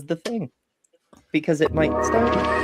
the thing because it might start.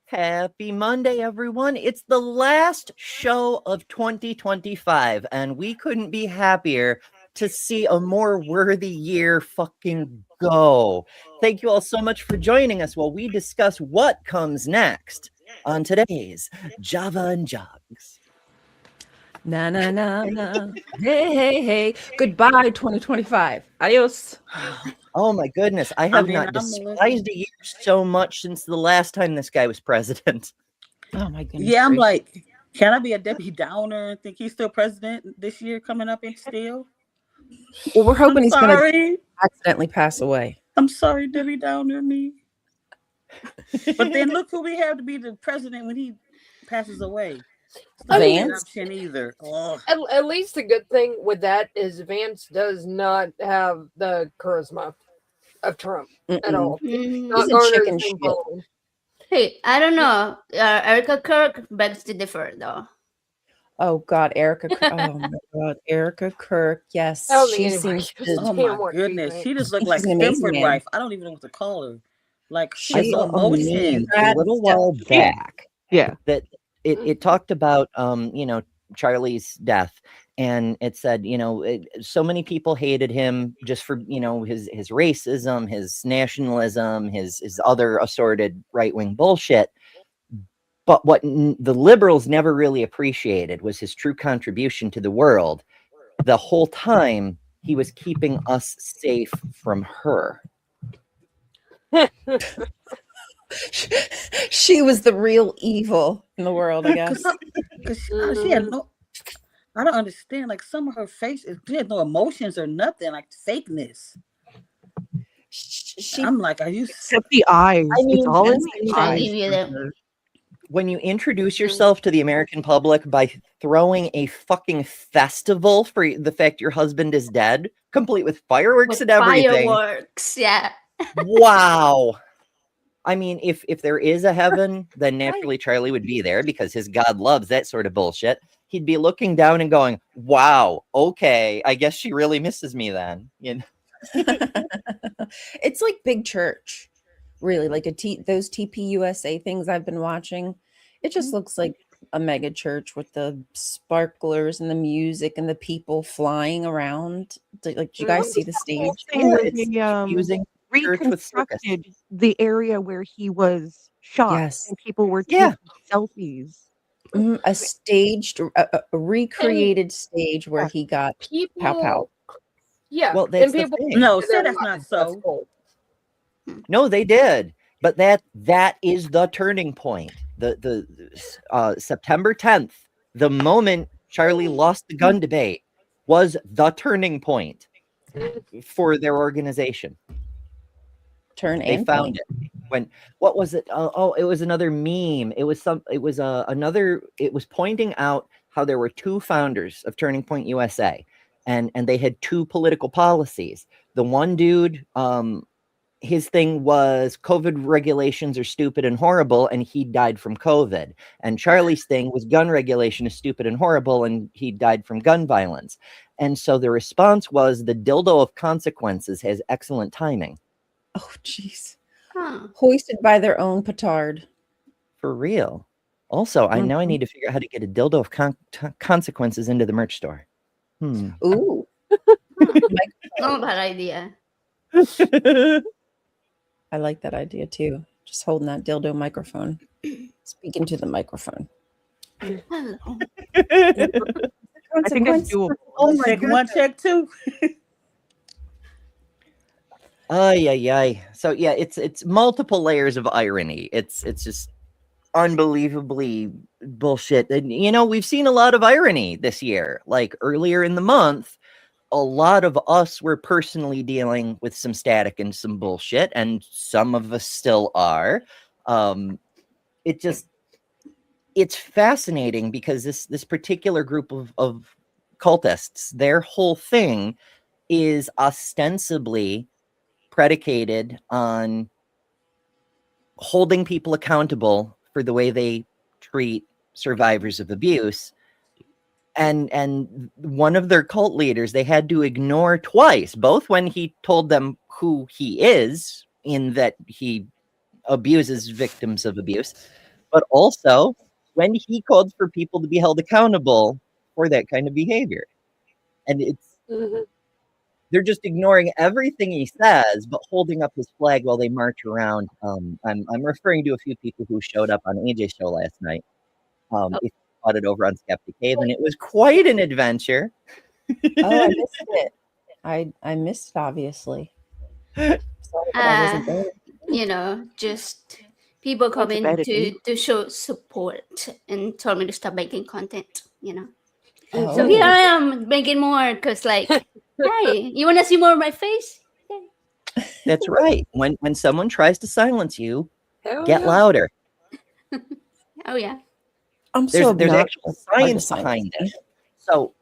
Happy Monday, everyone. It's the last show of 2025, and we couldn't be happier to see a more worthy year fucking go. Thank you all so much for joining us while we discuss what comes next on today's Java and Jugs. Na na na na. Hey, hey, hey. Goodbye, 2025. Adios. Oh my goodness, I have not despised a year so much since the last time this guy was president. Oh my goodness. Yeah, I'm like, can I be a Debbie Downer and think he's still president this year coming up and still? Well, we're hoping he's going to accidentally pass away. I'm sorry, Debbie Downer, me. But then look who we have to be the president when he passes away. Vance? Either. Oh. At least the good thing with that is Vance does not have the charisma of Trump at all. Not he's a chicken shit. Hey, I don't know. Erica Kirk begs to differ, though. Oh God, Erica! Oh my God, Erica Kirk. Yes, she seems. Oh my goodness, she just looked like Stanford wife. I don't even know what to call her. Like she's so emotion. A little while back, yeah, that it talked about Charlie's death, and it said so many people hated him just for his racism, his nationalism, his other assorted right-wing bullshit. But what the liberals never really appreciated was his true contribution to the world. The whole time he was keeping us safe from her. She was the real evil in the world, I guess. She had no. I don't understand. Like some of her face, she had no emotions or nothing. Like fakeness. I'm like, are you? Except the eyes. I mean, it's all in the eyes. When you introduce yourself to the American public by throwing a fucking festival for the fact your husband is dead, complete with fireworks and everything. Fireworks, yeah. Wow. I mean, if there is a heaven, then naturally Charlie would be there because his God loves that sort of bullshit. He'd be looking down and going, wow, okay, I guess she really misses me then. It's like big church. Really, like those TPUSA things I've been watching. It just looks like a mega church with the sparklers and the music and the people flying around. Like, do you guys see the stage? Using reconstructed the area where he was shot, and people were taking selfies. A staged, a recreated stage where he got pow pow. Yeah, well, that's people. No, say that's not so. No, they did, but that is the turning point. The September 10th, the moment Charlie lost the gun debate, was the turning point for their organization. They found it. What was it? It was another meme. It was pointing out how there were two founders of Turning Point USA, and they had two political policies. The one dude, his thing was COVID regulations are stupid and horrible, and he died from COVID. And Charlie's thing was gun regulation is stupid and horrible, and he died from gun violence. And so the response was the dildo of consequences has excellent timing. Oh, jeez. Hoisted by their own petard. For real. Also, I need to figure out how to get a dildo of consequences into the merch store. Ooh. Not a bad idea. I like that idea too. Just holding that dildo microphone. Speaking to the microphone. Hello. I think it's doable. Check one, check two. Ay. So yeah, it's multiple layers of irony. It's just unbelievably bullshit. And we've seen a lot of irony this year. Like earlier in the month, a lot of us were personally dealing with some static and some bullshit, and some of us still are. It's fascinating because this particular group of cultists, their whole thing is ostensibly predicated on holding people accountable for the way they treat survivors of abuse. And one of their cult leaders, they had to ignore twice, both when he told them who he is, in that he abuses victims of abuse, but also when he called for people to be held accountable for that kind of behavior. And they're just ignoring everything he says, but holding up his flag while they march around. I'm referring to a few people who showed up on AJ's show last night. If you caught it over on Skeptic Cave, and it was quite an adventure. Oh, I missed it. I missed it, obviously. Sorry that I wasn't there. Just people coming to show support and told me to stop making content, So here I am making more because, like, hey, you want to see more of my face? That's right. When someone tries to silence you, get louder. Oh yeah. There's actual science behind it. So,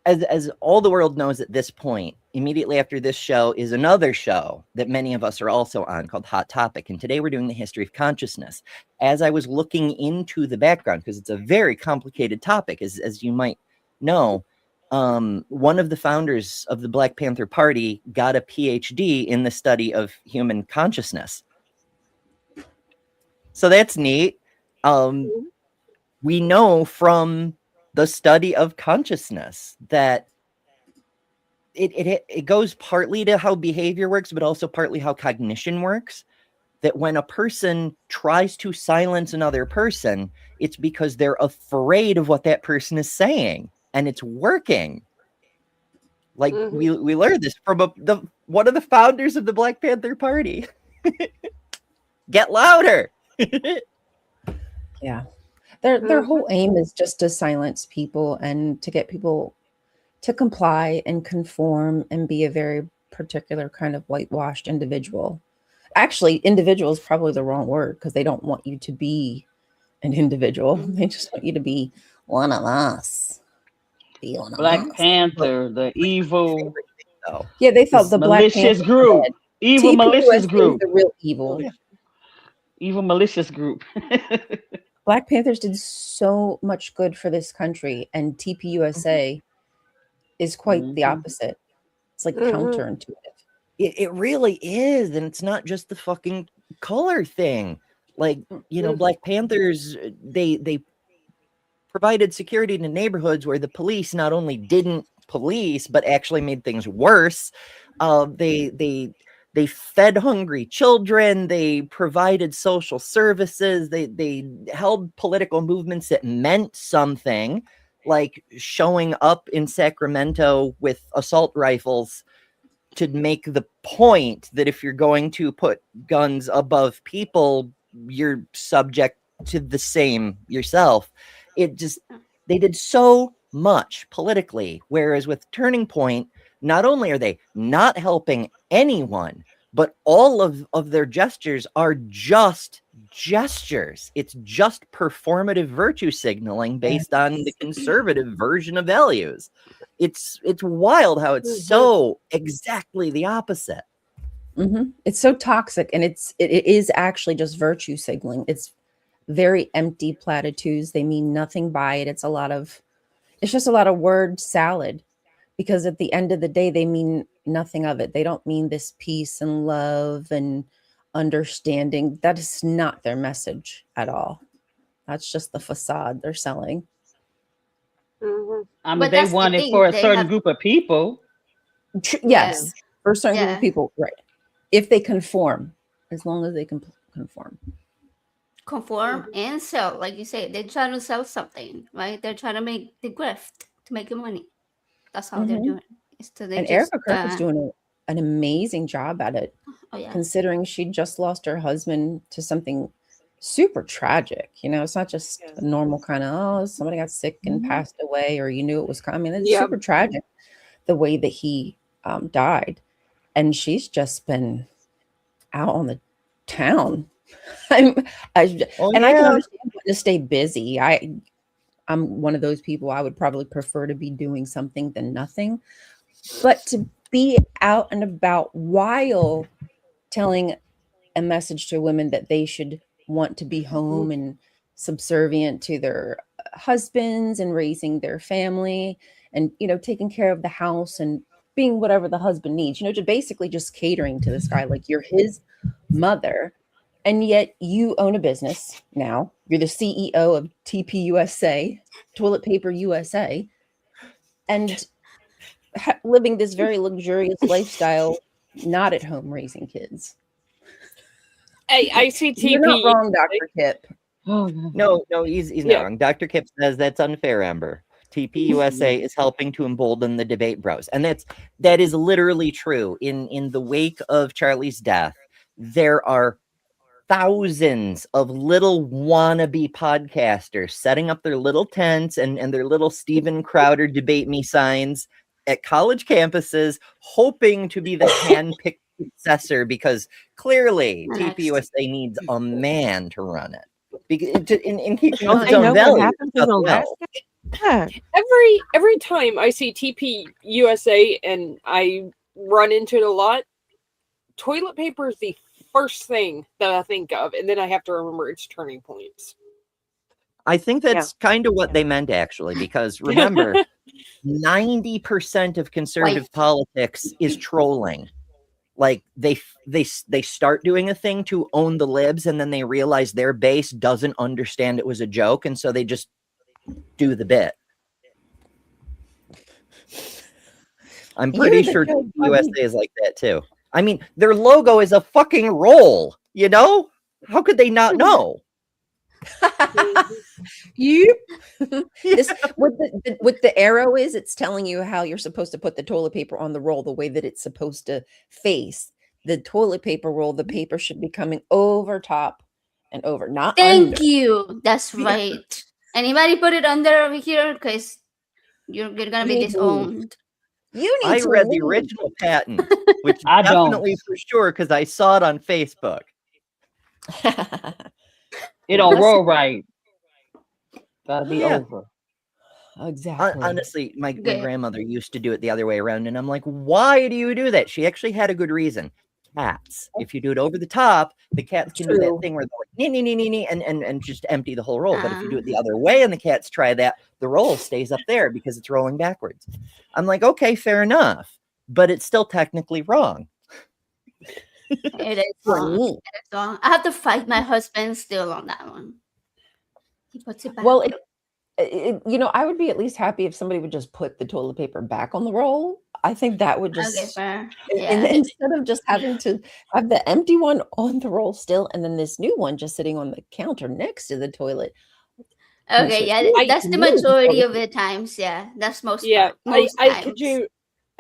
as all the world knows at this point, immediately after this show is another show that many of us are also on called Hot Topic. And today we're doing the history of consciousness. As I was looking into the background, because it's a very complicated topic, as you might know, one of the founders of the Black Panther Party got a PhD in the study of human consciousness. So that's neat. We know from the study of consciousness that it goes partly to how behavior works, but also partly how cognition works. That when a person tries to silence another person, it's because they're afraid of what that person is saying, and it's working. Like we learned this from one of the founders of the Black Panther Party. Get louder. Yeah. Their whole aim is just to silence people and to get people to comply and conform and be a very particular kind of whitewashed individual. Actually, individual is probably the wrong word because they don't want you to be an individual. They just want you to be one of us. Be one of Black us. Panther, the evil. Yeah, they felt the Black malicious Panther group. Evil malicious TPUSA group. is the real evil. Evil malicious group. Black Panthers did so much good for this country, and TPUSA is quite the opposite. It's like counterintuitive. It really is, and it's not just the fucking color thing. Like, Black Panthers, they provided security to neighborhoods where the police not only didn't police, but actually made things worse. They fed hungry children. They provided social services. They held political movements that meant something, like showing up in Sacramento with assault rifles to make the point that if you're going to put guns above people, you're subject to the same yourself. They did so much politically, whereas with Turning Point, not only are they not helping anyone, but all of their gestures are just gestures. It's just performative virtue signaling based on the conservative version of values. It's wild how it's so exactly the opposite. It's so toxic, and it is actually just virtue signaling. It's very empty platitudes. They mean nothing by it. It's just a lot of word salad, because at the end of the day, they mean nothing of it. They don't mean this peace and love and understanding. That is not their message at all. That's just the facade they're selling. I mean, they want it for a certain group of people. Yes, for a certain group of people, right? If they conform, as long as they can conform. Conform and sell, like you say, they're trying to sell something, right? They're trying to make the grift to make the money. That's how they're doing it. So and Erica Kirk is doing an amazing job at it, considering she just lost her husband to something super tragic. You know, it's not just a normal kind of, oh, somebody got sick and passed away, or you knew it was coming. It's super tragic the way that he died. And she's just been out on the town. I can understand to stay busy. I'm one of those people. I would probably prefer to be doing something than nothing, but to be out and about while telling a message to women that they should want to be home and subservient to their husbands and raising their family and, you know, taking care of the house and being whatever the husband needs, you know, to basically just catering to this guy like you're his mother. And yet you own a business now. You're the CEO of TP USA, Toilet Paper USA, and living this very luxurious lifestyle, not at home raising kids. Hey, I see TP. You're not wrong, Dr. Kip. No, he's not wrong. Dr. Kip says that's unfair, Amber. TP USA is helping to embolden the debate bros. And that is literally true. In the wake of Charlie's death, there are thousands of little wannabe podcasters setting up their little tents and their little Steven Crowder debate me signs at college campuses, hoping to be the hand-picked successor, because clearly TP USA needs a man to run it. In keeping its own value. Every time I see TP USA and I run into it a lot, toilet paper is the first thing that I think of, and then I have to remember its turning points. I think that's kind of what they meant, actually, because remember, 90% of conservative politics is trolling. Like they start doing a thing to own the libs, and then they realize their base doesn't understand it was a joke, and so they just do the bit. I'm pretty sure USA is like that too. I mean, their logo is a fucking roll, you know? How could they not know? Yep. This, what the arrow is, it's telling you how you're supposed to put the toilet paper on the roll, the way that it's supposed to face. The toilet paper roll, the paper should be coming over top and over, not Thank under. you. That's right. Anybody put it under over here? Because you're gonna be disowned. I read the original patent, which I definitely for sure, because I saw it on Facebook. It don't roll right. Gotta be over. Exactly. Honestly, my grandmother used to do it the other way around, and I'm like, why do you do that? She actually had a good reason. Cats. If you do it over the top, the cats can do that thing where they're like, nee, and just empty the whole roll. But if you do it the other way and the cats try that, the roll stays up there because it's rolling backwards. I'm like, okay, fair enough. But it's still technically wrong. It is wrong. It is wrong. I have to fight my husband still on that one. He puts it back. Well, you know, I would be at least happy if somebody would just put the toilet paper back on the roll. I think that would just, and instead of just having to have the empty one on the roll still, and then this new one just sitting on the counter next to the toilet. Okay, yeah, that's the majority of the times. Yeah, that's most. Yeah, most I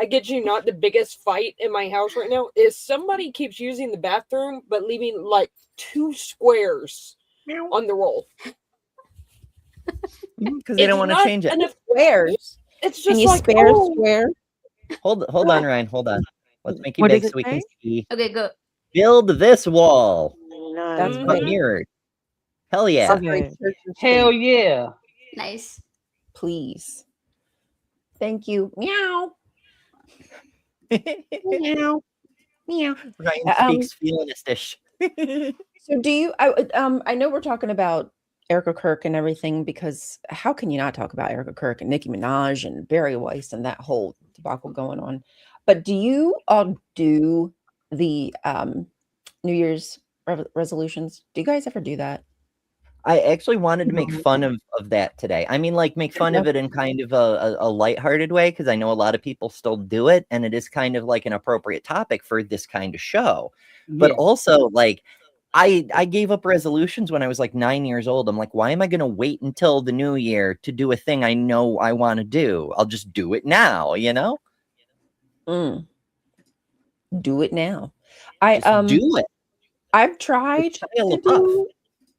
get you. Not the biggest fight in my house right now is somebody keeps using the bathroom but leaving like 2 squares on the roll because they don't want to change it. Squares. It's just like square. Hold on, Ryan. Hold on. Let's make you big so we can see. Okay, go. Build this wall. That's mirrored. Hell yeah. Okay. Hell yeah. Nice. Please. Thank you. Meow. Meow. Meow. Ryan speaks feelinistish. So do you, I know we're talking about Erica Kirk and everything, because how can you not talk about Erica Kirk and Nicki Minaj and Barry Weiss and that whole debacle going on? But do you all do the New Year's resolutions? Do you guys ever do that? I actually wanted to make fun of that today. I mean, like, make fun of it in kind of a lighthearted way, because I know a lot of people still do it, and it is kind of like an appropriate topic for this kind of show. Yeah. But also, like, I gave up resolutions when I was like 9 years old. I'm like, why am I going to wait until the new year to do a thing I know I want to do? I'll just do it now, you know? do it now. I Just do it. I've tried It's Shia to LaBeouf. do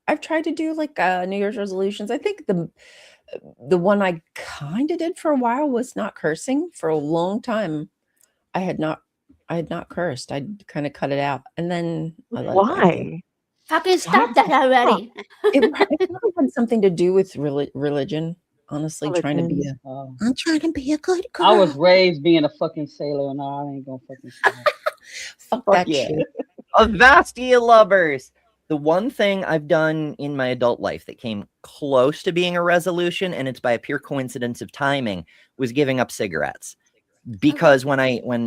I've tried to do like New Year's resolutions. I think the one I kind of did for a while was not cursing. For a long time, I had not cursed. I kind of cut it out, and then I let it back in. Why? Fucking stop that already. It probably had something to do with religion. Honestly, trying to be Religion. I'm trying to be a good girl. I was raised being a fucking sailor, and I ain't gonna fucking say it. Fuck Fuck that yeah. shit. Avastia lovers. The one thing I've done in my adult life that came close to being a resolution, and it's by a pure coincidence of timing, was giving up cigarettes. Because when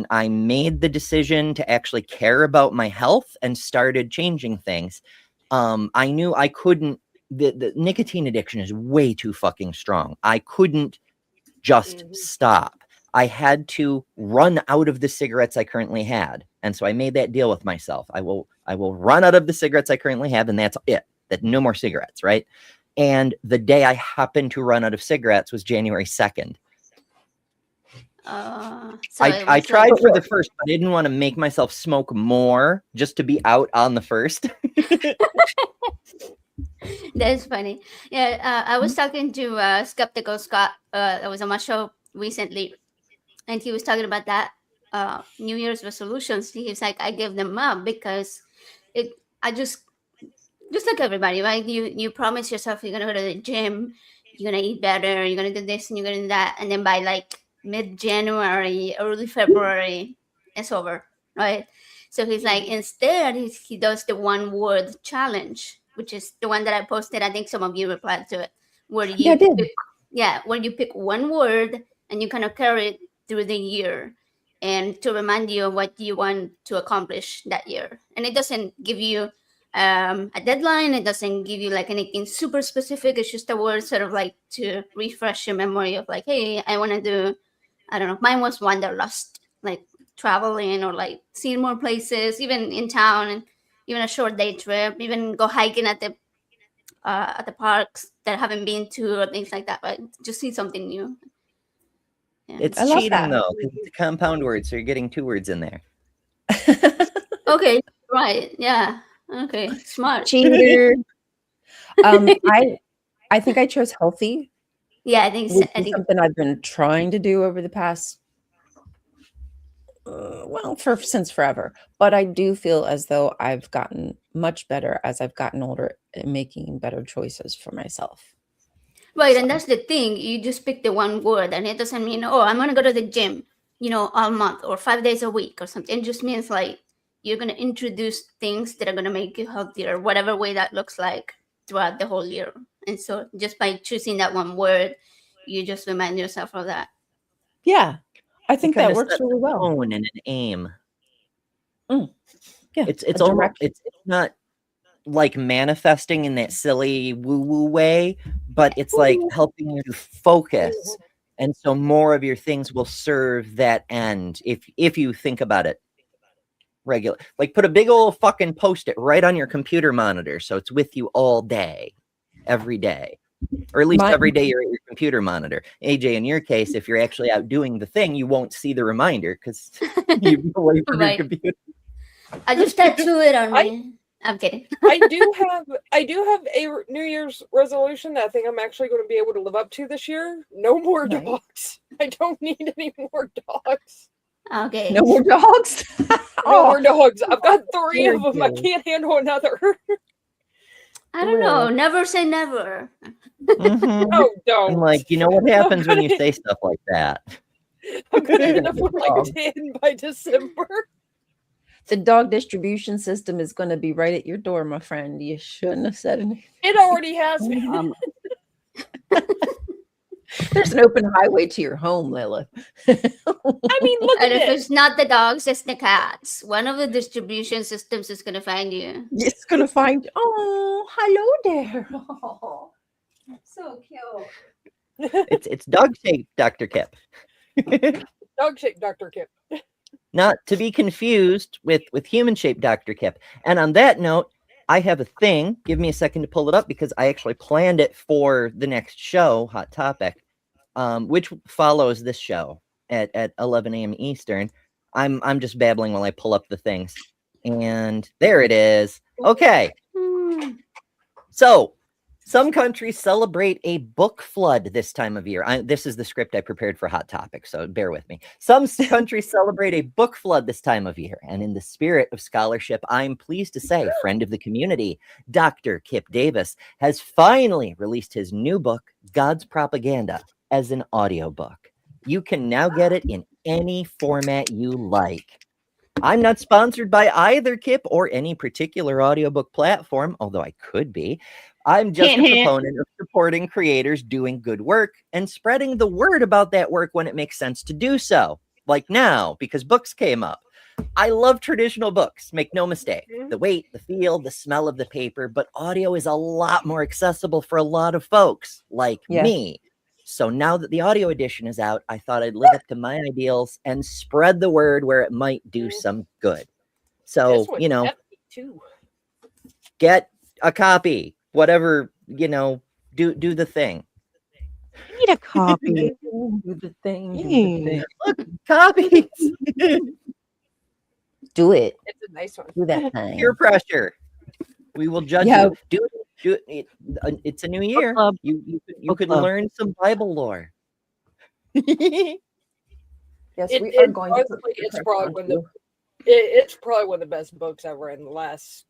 I made the decision to actually care about my health and started changing things, I knew I couldn't. The nicotine addiction is way too fucking strong. I couldn't just stop. I had to run out of the cigarettes I currently had. And so I made that deal with myself. I will run out of the cigarettes I currently have, and that's it. That no more cigarettes, right? And the day I happened to run out of cigarettes was January 2nd. I tried for the first, but I didn't want to make myself smoke more just to be out on the first. That's funny. Yeah, I was talking to Skeptical Scott. I was on my show recently, and he was talking about that New Year's resolutions. He's like, I gave them up because I just like everybody, right? You promise yourself you're gonna go to the gym, you're gonna eat better, you're gonna do this and you're gonna do that, and then by like mid-January, early February, it's over, right? So he's like, instead, he does the 1 word challenge, which is the one that I posted. I think some of you replied to it, where you where you pick 1 word and you kind of carry it through the year, and to remind you of what you want to accomplish that year. And it doesn't give you a deadline. It doesn't give you like anything super specific. It's just a word sort of like to refresh your memory of like, hey, I want to do, I don't know, mine was wanderlust, like traveling or like seeing more places, even in town, and even a short day trip, even go hiking at the parks that I haven't been to or things like that, right? Just see something new. Yeah. It's cheating though, because it's a compound word, so you're getting 2 words in there. Okay, right, yeah. Okay, smart. Cheater. I think I chose healthy. Yeah, I think something I've been trying to do over the past since forever. But I do feel as though I've gotten much better as I've gotten older at making better choices for myself. Right, and that's the thing. You just pick the 1 word, and it doesn't mean, oh, I'm gonna go to the gym, all month or 5 days a week or something. It just means like you're gonna introduce things that are gonna make you healthier, whatever way that looks like throughout the whole year. And so just by choosing that 1 word, you just remind yourself of that. Yeah, I think that works really well. Tone and an aim. Yeah, it's almost it's not like manifesting in that silly woo-woo way, but it's like helping you to focus, and so more of your things will serve that end if you think about it regular. Like put a big old fucking post-it right on your computer monitor so it's with you all day, every day, or at least every day you're at your computer monitor. AJ, in your case, if you're actually out doing the thing, you won't see the reminder because you're away from your computer. I just tattoo it on me. I'm kidding. I do have a New Year's resolution that I think I'm actually going to be able to live up to this year. No more dogs. I don't need any more dogs. Okay. No more dogs? No more dogs. I've got 3 of them. I can't handle another. I don't know. Never say never. No, don't. I'm like, you know what happens when you say stuff like that? I'm going to end up with like 10 by December. The dog distribution system is going to be right at your door, my friend. You shouldn't have said anything. It already has me. There's an open highway to your home, Lila. I mean, look at it. And if it's not the dogs, it's the cats. One of the distribution systems is going to find you. It's going to find you. Oh, hello there. Oh, so cute. It's dog-shaped Dr. Kip. Dog-shaped Dr. Kip. Not to be confused with human-shaped Dr. Kip. And on that note, I have a thing. Give me a second to pull it up because I actually planned it for the next show, Hot Topic, which follows this show at 11 a.m. Eastern. I'm just babbling while I pull up the things. And there it is. Okay. So some countries celebrate a book flood this time of year. This is the script I prepared for Hot Topic, so bear with me. Some countries celebrate a book flood this time of year. And in the spirit of scholarship, I'm pleased to say, friend of the community, Dr. Kip Davis, has finally released his new book, God's Propaganda, as an audiobook. You can now get it in any format you like. I'm not sponsored by either Kip or any particular audiobook platform, although I could be. I'm just a proponent of supporting creators doing good work and spreading the word about that work when it makes sense to do so. Like now, because books came up. I love traditional books, make no mistake. The weight, the feel, the smell of the paper, but audio is a lot more accessible for a lot of folks like me. So now that the audio edition is out, I thought I'd live up to my ideals and spread the word where it might do some good. So, you know, get a copy, whatever, you know, do the thing. I need a copy. Do the thing. Look, copies. Do it. It's a nice one. Do that thing. Peer pressure. We will judge you. Do it. It's a new year. You could learn some Bible lore. Yes, we are going to. It's probably one of the best books ever in the last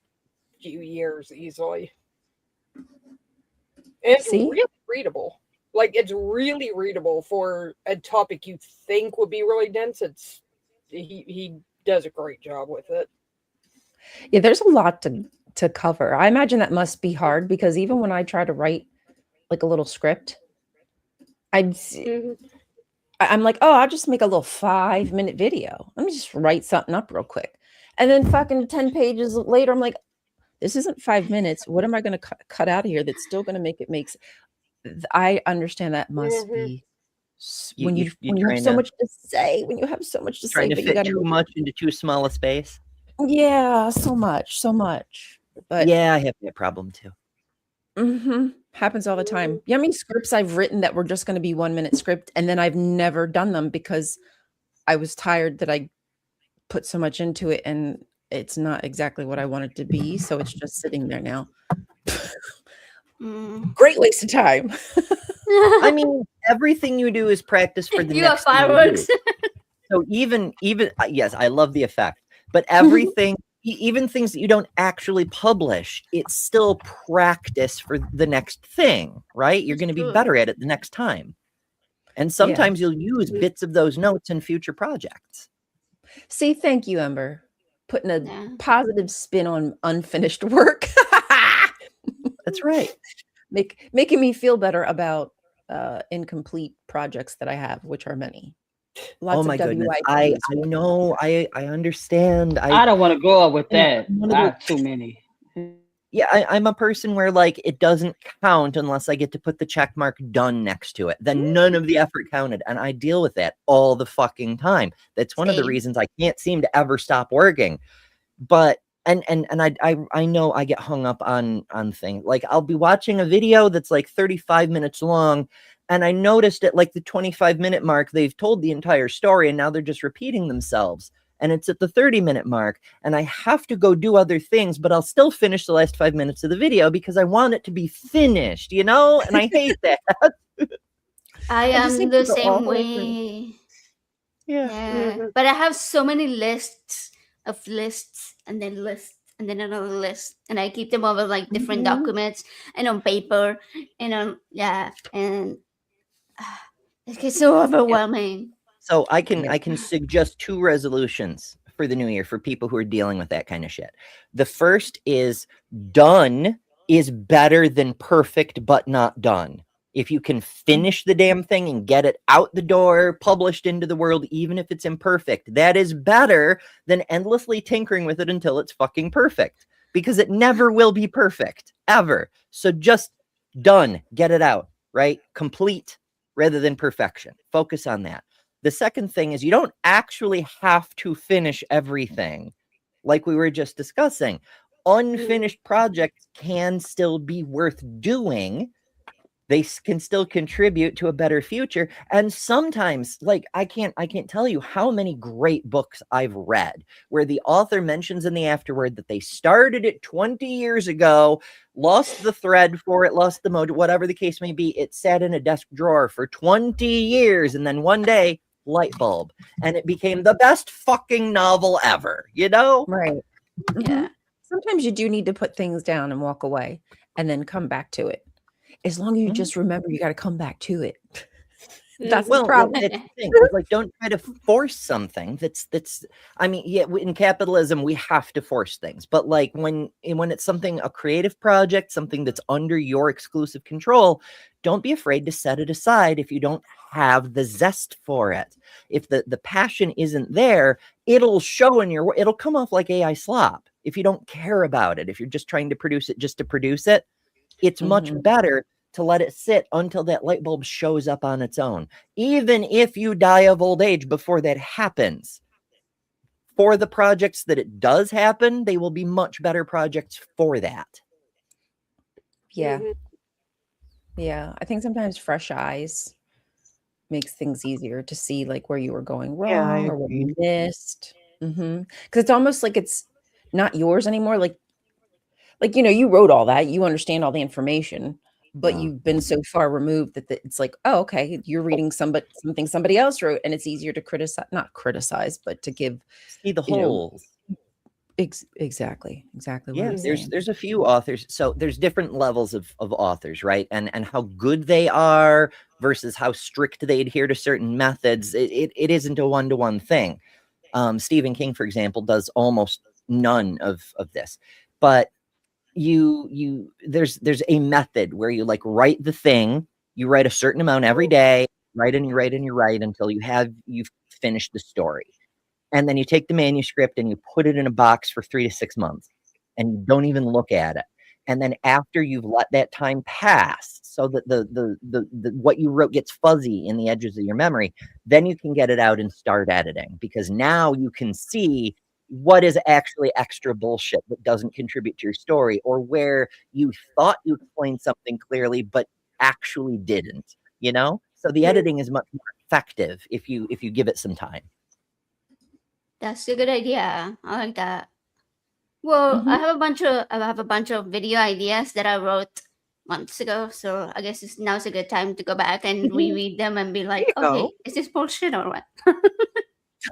few years, easily. It's really readable. Like, it's really readable for a topic you think would be really dense. He does a great job with it. Yeah, there's a lot to cover. I imagine that must be hard because even when I try to write like a little script, I'm like, oh, I'll just make a little 5-minute video. Let me just write something up real quick. And then fucking 10 pages later, I'm like, this isn't 5 minutes. What am I going to cut out of here that's still going to make it I understand that must be when you have so much to say, when you have so much to say, trying to fit too much into too small a space. Yeah, so much. But yeah, I have that problem too. Happens all the time. Yeah, I mean, scripts I've written that were just going to be 1-minute script, and then I've never done them because I was tired that I put so much into it, and it's not exactly what I want it to be. So it's just sitting there now. Great waste of time. I mean, everything you do is practice for the you next have fireworks. So even yes, I love the effect, but everything, even things that you don't actually publish, it's still practice for the next thing, right? You're going to be better at it the next time. And sometimes you'll use bits of those notes in future projects. See, thank you, Ember. Putting a positive spin on unfinished work. That's right. Making me feel better about incomplete projects that I have, which are many. Lots oh my of goodness. WIP. I know. I understand. I don't want to grow up with that. I have too many. Yeah, I'm a person where like it doesn't count unless I get to put the check mark done next to it. Then none of the effort counted. And I deal with that all the fucking time. That's one of the reasons I can't seem to ever stop working. But and I know I get hung up on things. Like I'll be watching a video that's like 35 minutes long. And I noticed at like the 25-minute mark, they've told the entire story and now they're just repeating themselves. And it's at the 30-minute mark and I have to go do other things, but I'll still finish the last 5 minutes of the video because I want it to be finished, you know? And I hate that. I am the same way. Yeah. But I have so many lists and then another list. And I keep them over like different documents and on paper and and it gets so overwhelming. So I can suggest 2 resolutions for the new year for people who are dealing with that kind of shit. The first is done is better than perfect but not done. If you can finish the damn thing and get it out the door, published into the world, even if it's imperfect, that is better than endlessly tinkering with it until it's fucking perfect, because it never will be perfect ever. So just done, get it out, right? Complete rather than perfection. Focus on that. The second thing is you don't actually have to finish everything like we were just discussing. Unfinished projects can still be worth doing. they can still contribute to a better future. And sometimes, like, I can't tell you how many great books I've read where the author mentions in the afterword that they started it 20 years ago, lost the thread for it, lost the mode, whatever the case may be. It sat in a desk drawer for 20 years, and then one day, light bulb, and it became the best fucking novel ever, you know? Right. Yeah. Sometimes you do need to put things down and walk away and then come back to it. As long as you just remember, you got to come back to it. That's the problem. It's the thing. Like, don't try to force something that's I mean, yeah, in capitalism we have to force things, but like when it's something, a creative project, something that's under your exclusive control, don't be afraid to set it aside if you don't have the zest for it. If the passion isn't there, it'll show in your, it'll come off like AI slop if you don't care about it. If you're just trying to produce it just to produce it, it's much better to let it sit until that light bulb shows up on its own. Even if you die of old age before that happens, for the projects that it does happen, they will be much better projects for that. Yeah. Yeah. I think sometimes fresh eyes makes things easier to see, like, where you were going wrong or what you missed. Because it's almost like it's not yours anymore. Like, you know, you wrote all that, you understand all the information, but you've been so far removed that it's like, oh, okay, you're reading something somebody else wrote, and it's easier to not criticize, but to give, see the holes. Exactly. Yeah, there's a few authors. So there's different levels of authors, right? And how good they are versus how strict they adhere to certain methods. It isn't a one-to-one thing. Stephen King, for example, does almost none of this, but there's a method where you, like, write the thing, you write a certain amount every day, write and you write and you write until you've finished the story. And then you take the manuscript and you put it in a box for 3 to 6 months and you don't even look at it. And then after you've let that time pass so that the what you wrote gets fuzzy in the edges of your memory, then you can get it out and start editing, because now you can see what is actually extra bullshit that doesn't contribute to your story, or where you thought you explained something clearly but actually didn't, you know? So the editing is much more effective if you give it some time. That's a good idea. I like that. Well, I have a bunch of video ideas that I wrote months ago, so I guess now's a good time to go back and reread them and be like, okay, is this bullshit or what?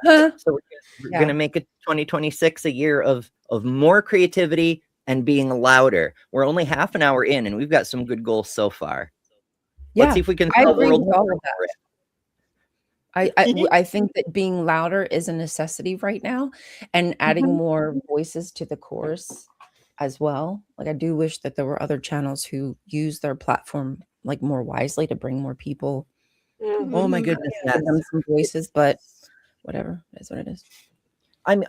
So we're gonna make it 2026 a year of more creativity and being louder. We're only half an hour in and we've got some good goals so far. Let's see if we can solve world all of that. I think that being louder is a necessity right now, and adding more voices to the course as well. Like, I do wish that there were other channels who use their platform, like, more wisely to bring more people. Oh my goodness, give them some voices, but whatever, that's what it is.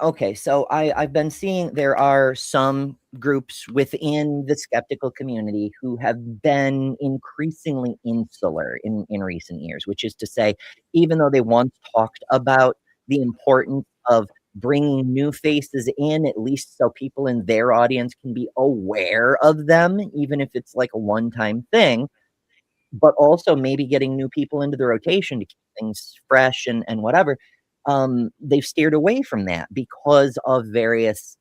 Okay, so I've been seeing there are some groups within the skeptical community who have been increasingly insular in recent years, which is to say, even though they once talked about the importance of bringing new faces in, at least so people in their audience can be aware of them, even if it's like a one-time thing, but also maybe getting new people into the rotation to keep things fresh and whatever. They've steered away from that because of various,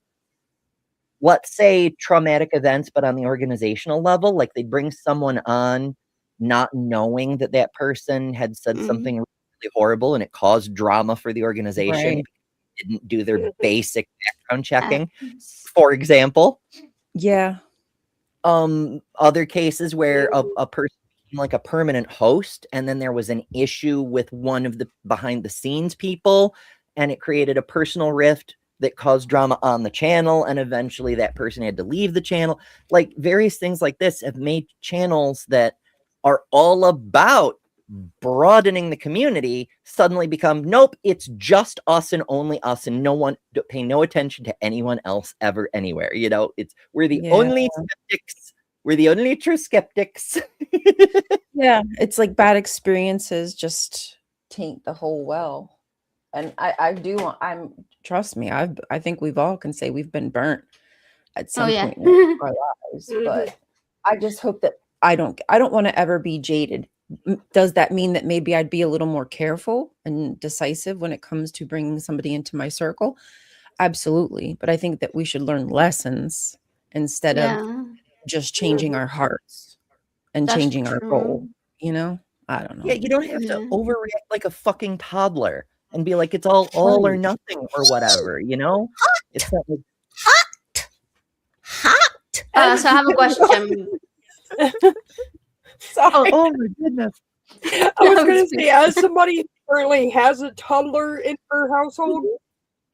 let's say, traumatic events, but on the organizational level, like they bring someone on not knowing that that person had said something really horrible and it caused drama for the organization. Right. Didn't do their basic background checking, for example. Yeah. Other cases where a person, like a permanent host, and then there was an issue with one of the behind the scenes people, and it created a personal rift that caused drama on the channel, and eventually that person had to leave the channel. Like, various things like this have made channels that are all about broadening the community suddenly become, nope, it's just us and only us, and no one, pay no attention to anyone else ever anywhere. You know, we're the only skeptics. We're the only true skeptics. Yeah, it's like bad experiences just taint the whole well. And trust me, I think we've all can say we've been burnt at some point in our lives. But I just hope that I don't want to ever be jaded. Does that mean that maybe I'd be a little more careful and decisive when it comes to bringing somebody into my circle? Absolutely. But I think that we should learn lessons instead of just changing our hearts and That's changing our goal. true. You know, I don't know. Yeah, you don't have to Yeah. overreact like a fucking toddler and be like, it's all or nothing or whatever, you know? It's not like, So I have a question. Sorry. oh my goodness. I was going to say, as somebody who currently has a toddler in her household,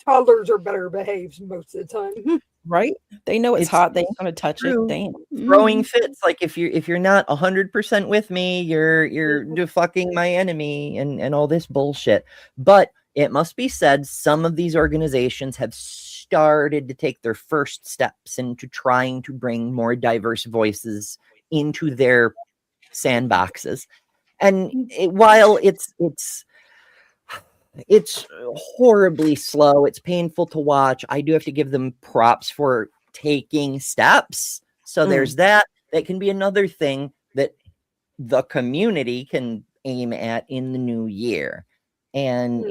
toddlers are better behaved most of the time. Right? They know it's hot. They ain't gonna touch true. it. Damn. Throwing fits, like if you're not 100% with me, you're fucking my enemy and all this bullshit. But it must be said, some of these organizations have started to take their first steps into trying to bring more diverse voices into their sandboxes. And while it's horribly slow, it's painful to watch, I do have to give them props for taking steps. So there's that. That can be another thing that the community can aim at in the new year. And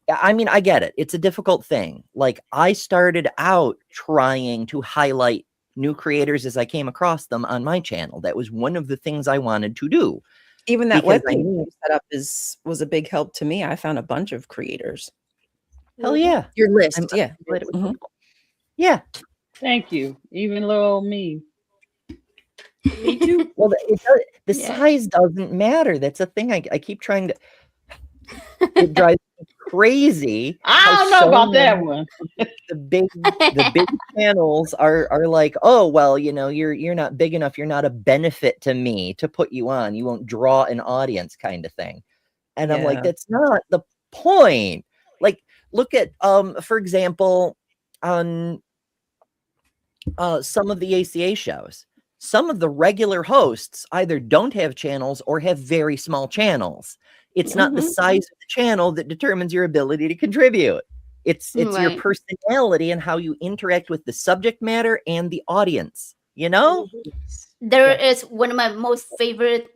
I mean, I get it. It's a difficult thing. Like, I started out trying to highlight new creators as I came across them on my channel. That was one of the things I wanted to do. Even that webpage you set up was a big help to me. I found a bunch of creators. Hell yeah. Your list, yeah. Yeah. Thank you. Even little me. Me too. Well, the size doesn't matter. That's a thing I keep trying to. It drives me crazy. I don't know about that one. The big channels are like, oh well, you're not big enough. You're not a benefit to me to put you on. You won't draw an audience, kind of thing. And I'm like, that's not the point. Like, look at for example, on some of the ACA shows. Some of the regular hosts either don't have channels or have very small channels. It's not the size of the channel that determines your ability to contribute. It's your personality and how you interact with the subject matter and the audience, There is one of my most favorite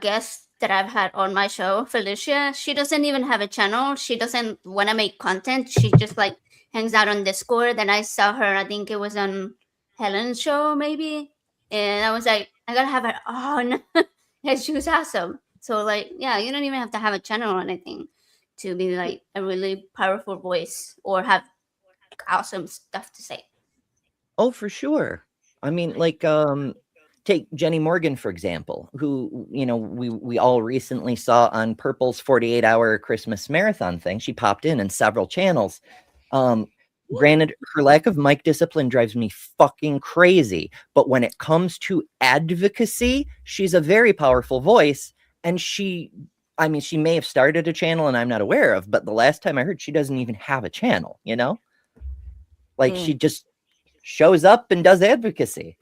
guests that I've had on my show, Felicia. She doesn't even have a channel. She doesn't want to make content. She just like hangs out on Discord. And I saw her, I think it was on Helen's show maybe. And I was like, I gotta have her on. And she was awesome. So like, yeah, you don't even have to have a channel or anything to be like a really powerful voice or have awesome stuff to say. Oh, for sure. I mean, like, take Jenny Morgan, for example, who, we all recently saw on Purple's 48-hour Christmas marathon thing. She popped in several channels. Granted, her lack of mic discipline drives me fucking crazy. But when it comes to advocacy, she's a very powerful voice. And she may have started a channel and I'm not aware of, but the last time I heard, she doesn't even have a channel, Like, she just shows up and does advocacy.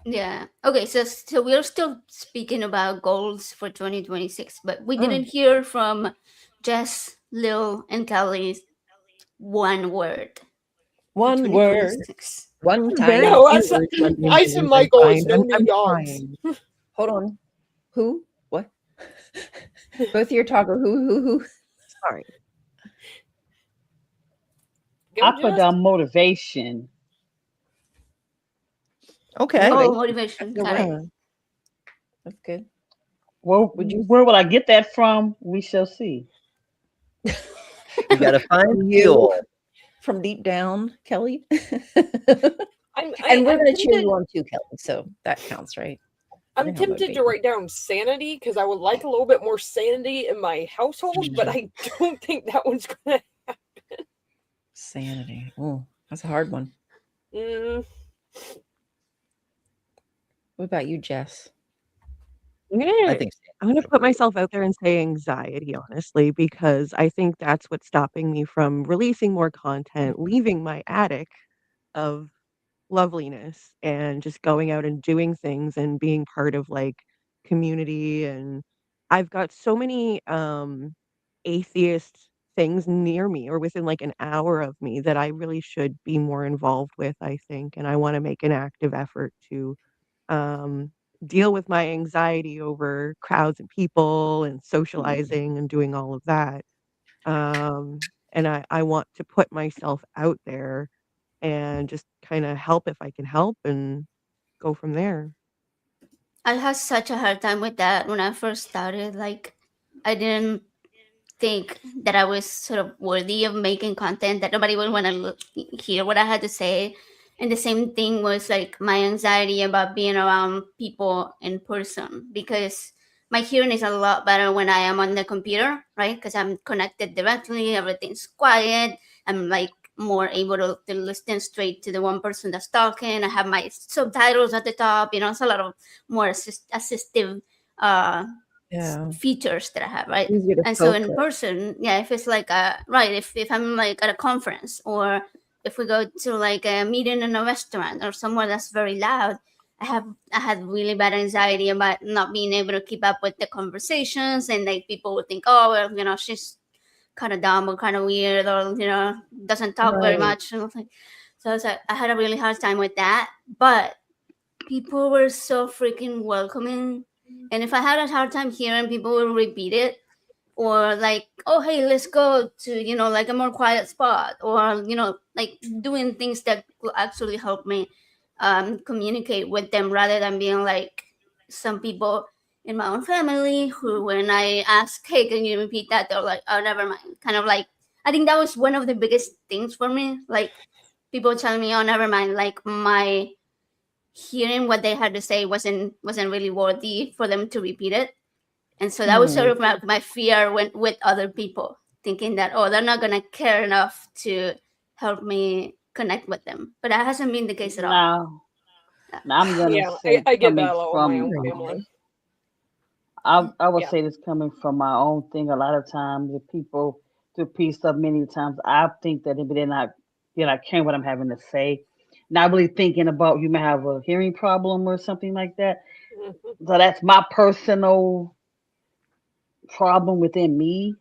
Yeah. Okay, so we're still speaking about goals for 2026, but we didn't hear from Jess, Lil, and Kelly's one word. One word. One time. No, I said my goal is no new dogs. Hold on. Who? What? Both of your talker. Who? Sorry. I put down motivation. Okay. Motivation. Got it. That's good. Well, where will I get that from? We shall see. You gotta find fuel from deep down, Kelly. And we're gonna cheer you on too, Kelly. So that counts, right? I'm tempted to write down sanity because I would like a little bit more sanity in my household, but I don't think that one's gonna happen. Sanity. Oh, that's a hard one. What about you, Jess? I'm gonna put myself out there and say anxiety, honestly, because I think that's what's stopping me from releasing more content, leaving my attic of loveliness and just going out and doing things and being part of like community. And I've got so many atheist things near me or within like an hour of me that I really should be more involved with, I think. And I want to make an active effort to deal with my anxiety over crowds and people and socializing and doing all of that. And I want to put myself out there and just kind of help if I can help and go from there. I had such a hard time with that when I first started. Like, I didn't think that I was sort of worthy of making content, that nobody would want to hear what I had to say. And the same thing was like my anxiety about being around people in person, because my hearing is a lot better when I am on the computer, right? Because I'm connected directly, everything's quiet. I'm like more able to listen straight to the one person that's talking. I have my subtitles at the top, it's a lot of more assistive features that I have, right? And so in person, if it's like if I'm like at a conference, or if we go to like a meeting in a restaurant or somewhere that's very loud, I had really bad anxiety about not being able to keep up with the conversations, and like people would think, oh well, she's kind of dumb or kind of weird, or doesn't talk very much. And so I had a really hard time with that, but people were so freaking welcoming. And if I had a hard time hearing, people would repeat it, or like, oh hey, let's go to like a more quiet spot, or like doing things that could actually help me communicate with them, rather than being like some people in my own family who, when I ask, hey, can you repeat that, they're like, oh, never mind. Kind of like, I think that was one of the biggest things for me, like people telling me, oh, never mind, like my hearing what they had to say wasn't really worthy for them to repeat it. And so that was sort of my fear with other people, thinking that, oh, they're not gonna care enough to help me connect with them. But that hasn't been the case at all. Now I'm gonna say, I get that a lot with my own family. I would say this coming from my own thing. A lot of times, if people repeat stuff many times, I think that if they're not caring what I'm having to say, not really thinking about you may have a hearing problem or something like that. So that's my personal problem within me.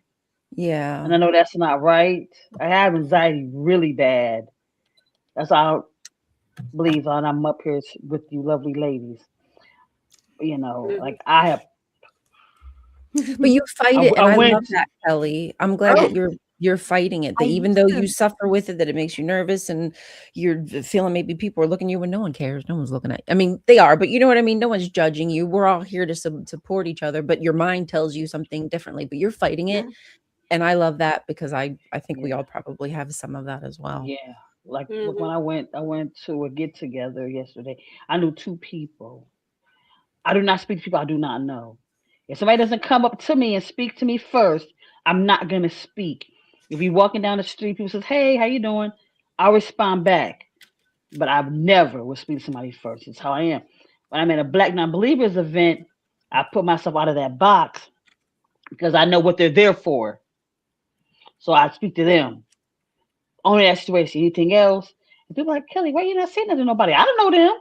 Yeah. And I know that's not right. I have anxiety really bad. That's how I believe, and I'm up here with you lovely ladies. Like I have. But you fight it, and I love that, Kelly. I'm glad that you're fighting it. That even though you suffer with it, that it makes you nervous, and you're feeling maybe people are looking at you when no one cares, no one's looking at you. I mean, they are, but you know what I mean? No one's judging you. We're all here to support each other, but your mind tells you something differently, but you're fighting it. And I love that, because I think we all probably have some of that as well. Yeah. Like when I went to a get together yesterday, I knew 2 people. I do not speak to people I do not know. If somebody doesn't come up to me and speak to me first, I'm not gonna speak. If you're walking down the street, people says, "Hey, how you doing?" I'll respond back. But I've never will speak to somebody first. It's how I am. When I'm at a Black non-believers event, I put myself out of that box because I know what they're there for. So I speak to them. Only that situation. Anything else? And people are like, Kelly, why you not saying nothing to nobody? I don't know them.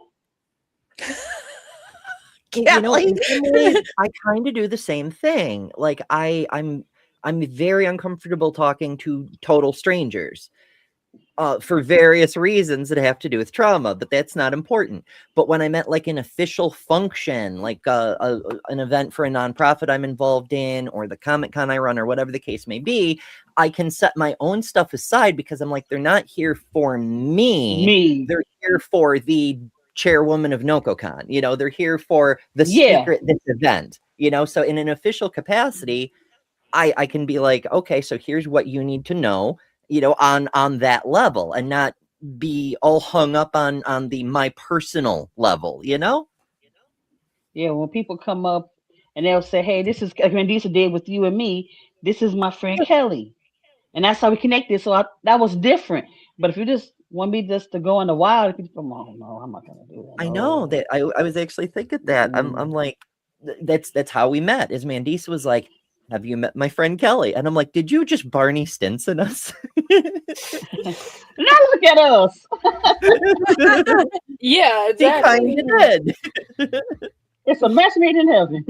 I kind of do the same thing. Like I'm very uncomfortable talking to total strangers for various reasons that have to do with trauma, but that's not important. But when I'm at like an official function, like an event for a nonprofit I'm involved in, or the Comic Con I run, or whatever the case may be, I can set my own stuff aside, because I'm like, they're not here for me. They're here for the chairwoman of NocoCon. They're here for the speaker at this event. So in an official capacity, I can be like, okay, so here's what you need to know, on that level, and not be all hung up on the my personal level, Yeah, when people come up and they'll say, "Hey, this is Mandisa did with you and me. This is my friend Kelly," and that's how we connected. So that was different. But if you just want me just to go in the wild, people, oh no, I'm not gonna do that. I know that. I was actually thinking that. I'm like, that's how we met. Is Mandisa was like, have you met my friend Kelly? And I'm like, did you just Barney Stinson us? Now look at us. Yeah, exactly. He kind of did. It's a match made in heaven.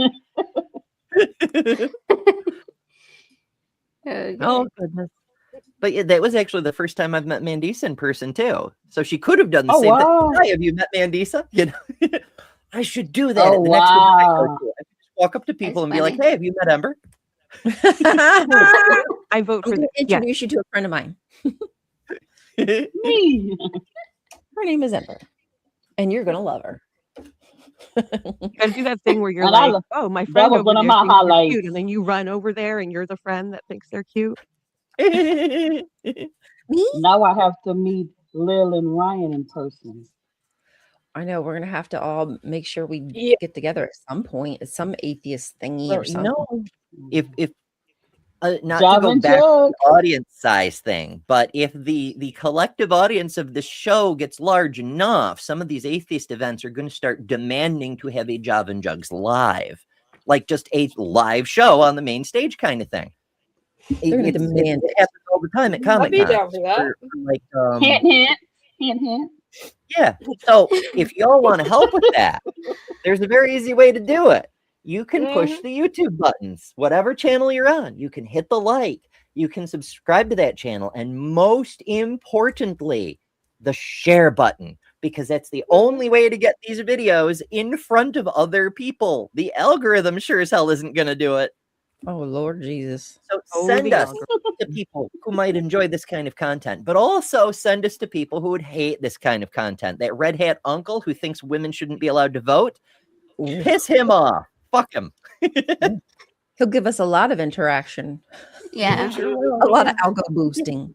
Oh goodness. But yeah, that was actually the first time I've met Mandisa in person too. So she could have done the same thing. Hi, have you met Mandisa? I should do that Oh, at the next event I go wow. to. I could just walk up to people That's and be like, funny. "Hey, have you met Ember?" I vote I'm for going this. to Yes. introduce you to a friend of mine. Me. Her name is Ember, and you're going to love her. Gotta do that thing where you're And I like, lo- oh, my that friend was over one of there my thinks you're highlights. cute, and then you run over there and you're the friend that thinks they're cute. Me? Now I have to meet Lil and Ryan in person. I know we're gonna have to all make sure we Yeah. get together at some point at some atheist thingy Well, or you something. know, if not to Job go and back to Jugs. the audience size thing, but if the collective audience of the show gets large enough, some of these atheist events are going to start demanding to have a Job and Jugs live, like just a live show on the main stage kind of thing. They're gonna demand it happens all the time at I'd Comic be Con. down for that. Like, Hint, hint. Hint, hint. yeah. So if y'all want to help with that, there's a very easy way to do it. You can push the YouTube buttons, whatever channel you're on. You can hit the like. You can subscribe to that channel. And most importantly, the share button, because that's the only way to get these videos in front of other people. The algorithm sure as hell isn't going to do it. Oh Lord Jesus. So Oh, send the us to people who might enjoy this kind of content, but also send us to people who would hate this kind of content. That red hat uncle who thinks women shouldn't be allowed to vote, piss him off. Fuck him. He'll give us a lot of interaction, Yeah. a lot of algo boosting.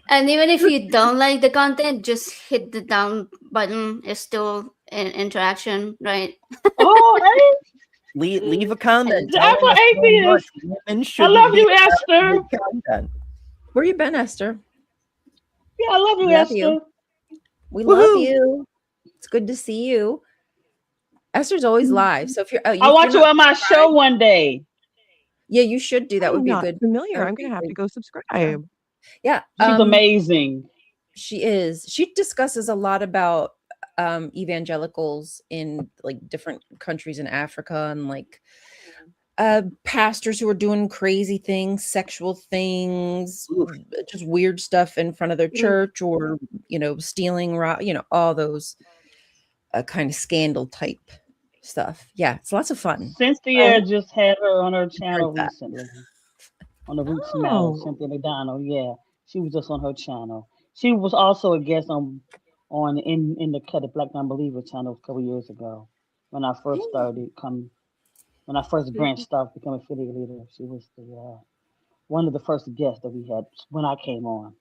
And even if you don't like the content, just hit the down button. It's still an interaction, right? Oh, hey. Leave a comment. I'm telling an us how much atheist. women I shouldn't love be you, allowed to Esther. make content. Where you been, Esther? Yeah, I love you, Love Esther. you. We love Woohoo. you. It's good to see you. Esther's always live. So if you're, I want you on my show one day. Yeah, you should do that. I'm Would be a not good. familiar. that I'm would be gonna have to good. go subscribe. Yeah, She's amazing. she is. She discusses a lot about evangelicals in like different countries in Africa and like pastors who are doing crazy things, sexual things, just weird stuff in front of their church, or stealing, all those kind of scandal type stuff. Yeah, it's lots of fun. Cynthia just had her on her channel that. recently. On the Roots Matter, Cynthia McDonald. Yeah, she was just on her channel. She was also a guest on in the Cut the Black Non-Believer channel a couple years ago when I first started when I first branched off to become affiliate leader. She was the one of the first guests that we had when I came on.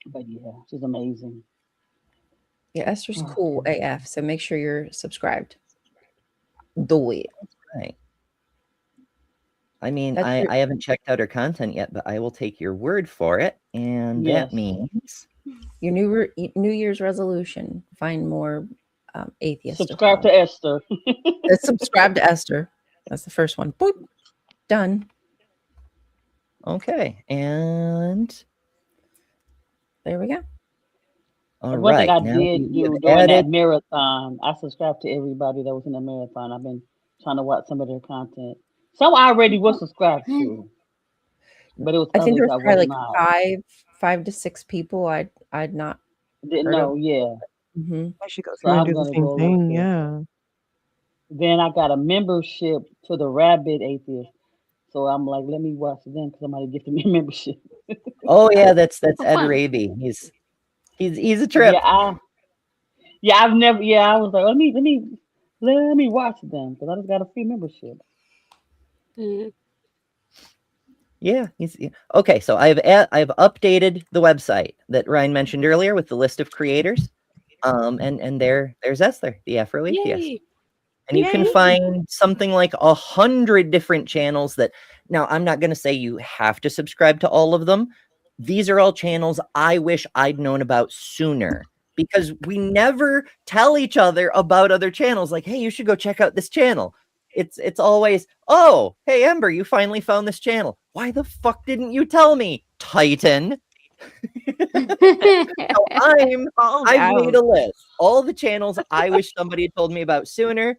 But yeah, she's amazing. Yeah, Esther's cool AF. So make sure you're subscribed. Do it. Right. I mean, That's I haven't checked out her content yet, but I will take your word for it. And that means your New Year's resolution: find more atheists. Subscribe to Esther. Subscribe to Esther. That's the first one. Boop. Done. okay. And there we go. All One right. thing I now did we do have during that added- marathon, I subscribed to everybody that was in the marathon. I've been trying to watch some of their content. Some I already was subscribed to, but it was I think there others was I probably was like not. 5 to 6 people I'd not Didn't heard know. of. Yeah. Mm-hmm. I should go So through and I'm do the gonna same go thing. look Yeah. Then I got a membership to the Rabbit Atheist. So I'm like, let me watch them because somebody gifted me a membership. Oh yeah, that's Ed fun. Raby. He's a trip. Yeah, I've never. Yeah, I was like, let me watch them because I just got a free membership. Yeah, okay. So I've updated the website that Ryan mentioned earlier with the list of creators. And there's Esther, the Afro Atheist. Yay. And you can find something like 100 different channels that now I'm not going to say you have to subscribe to all of them. These are all channels I wish I'd known about sooner because we never tell each other about other channels. Like, hey, you should go check out this channel. It's always, oh, hey, Ember, you finally found this channel. Why the fuck didn't you tell me, Titan? So I've made a list. All the channels I wish somebody had told me about sooner.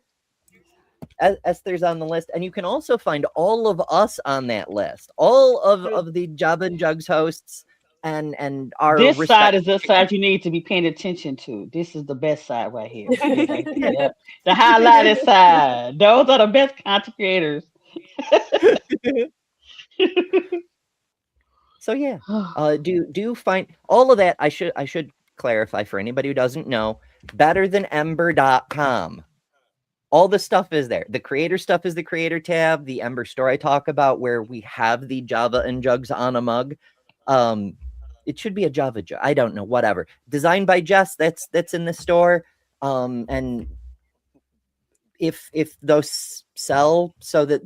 Esther's on the list, and you can also find all of us on that list. All of the Job and Jugs hosts, and our this side is respect- the side you need to be paying attention to. This is the best side right here. Yep. The highlighted side. Those are the best content creators. So yeah, do find all of that. I should clarify for anybody who doesn't know, betterthanember.com. All the stuff is there. The creator stuff is the creator tab. The Ember store I talk about, where we have the Java and Jugs on a mug. It should be a Java jug. I don't know, whatever. Designed by Jess, that's in the store. And if those sell so that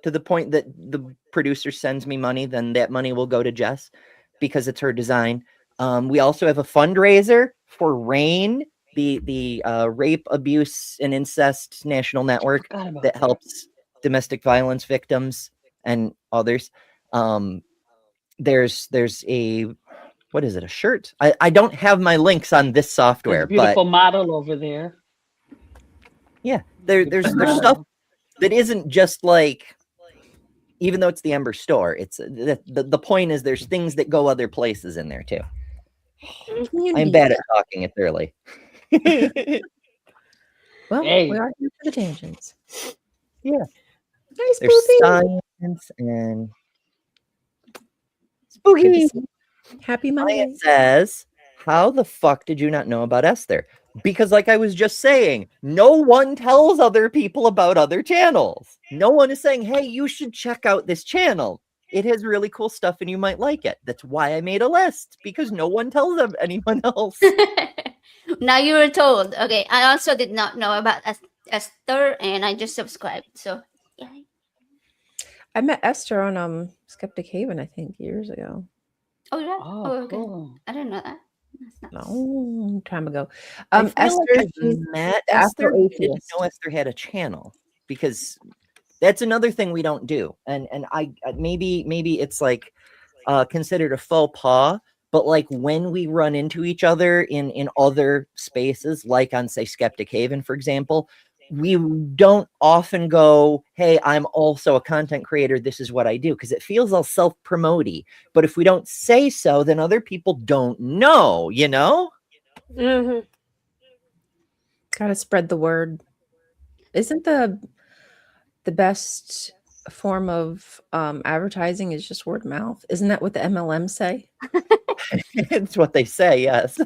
to the point that the producer sends me money, then that money will go to Jess because it's her design. We also have a fundraiser for RAIN, the Rape, Abuse, and Incest National Network that helps domestic violence victims and others. There's a, what is it, a shirt? I don't have my links on this software. There's a beautiful but model over there. Yeah, there's stuff that isn't just like, even though it's the Ember store, it's the point is there's things that go other places in there too. I'm bad at talking. It's early. Well, Hey. we are here for the tangents. Yeah. Nice, There's Spoopy. science and spooky. Happy Monday. Science says, how the fuck did you not know about Esther? Because like I was just saying, no one tells other people about other channels. No one is saying, hey, you should check out this channel. It has really cool stuff and you might like it. That's why I made a list, because no one tells them anyone else. Now you were told. Okay, I also did not know about Esther, and I just subscribed. So yeah. I met Esther on Skeptic Haven, I think, years ago. Oh yeah. Oh, Okay. cool. I didn't know that. That's nice. Long time ago. I feel Esther, like she's I met the Esther. I didn't Afro-atheist. know Esther had a channel, because that's another thing we don't do. And I maybe it's like considered a faux pas, but like when we run into each other in other spaces, like on say Skeptic Haven, for example, we don't often go, hey, I'm also a content creator, this is what I do, because it feels all self-promoty. But if we don't say so, then other people don't know, you know? Mm-hmm. Gotta spread the word. Isn't the best form of advertising is just word of mouth? Isn't that what the MLM say? It's what they say, yes.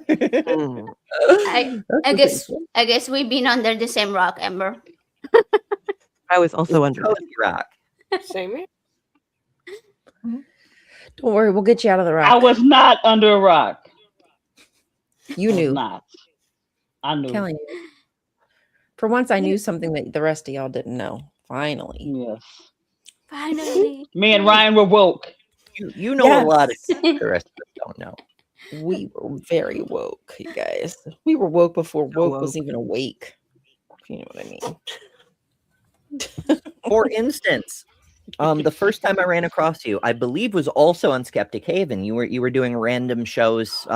I guess we've been under the same rock, Ember. I was also under Cozy rock. Same here. Don't worry, we'll get you out of the rock. I was not under a rock. You I was knew. not. I knew. Kelly knew. For once, I knew something that the rest of y'all didn't know. Finally. Yes. Finally. Me and Ryan were woke. You know a lot of Yes. stuff the rest of us don't know. We were very woke, you guys. We were woke before woke was woke. even awake. If you know what I mean. For instance, the first time I ran across you, I believe, was also on Skeptic Haven. You were doing random shows,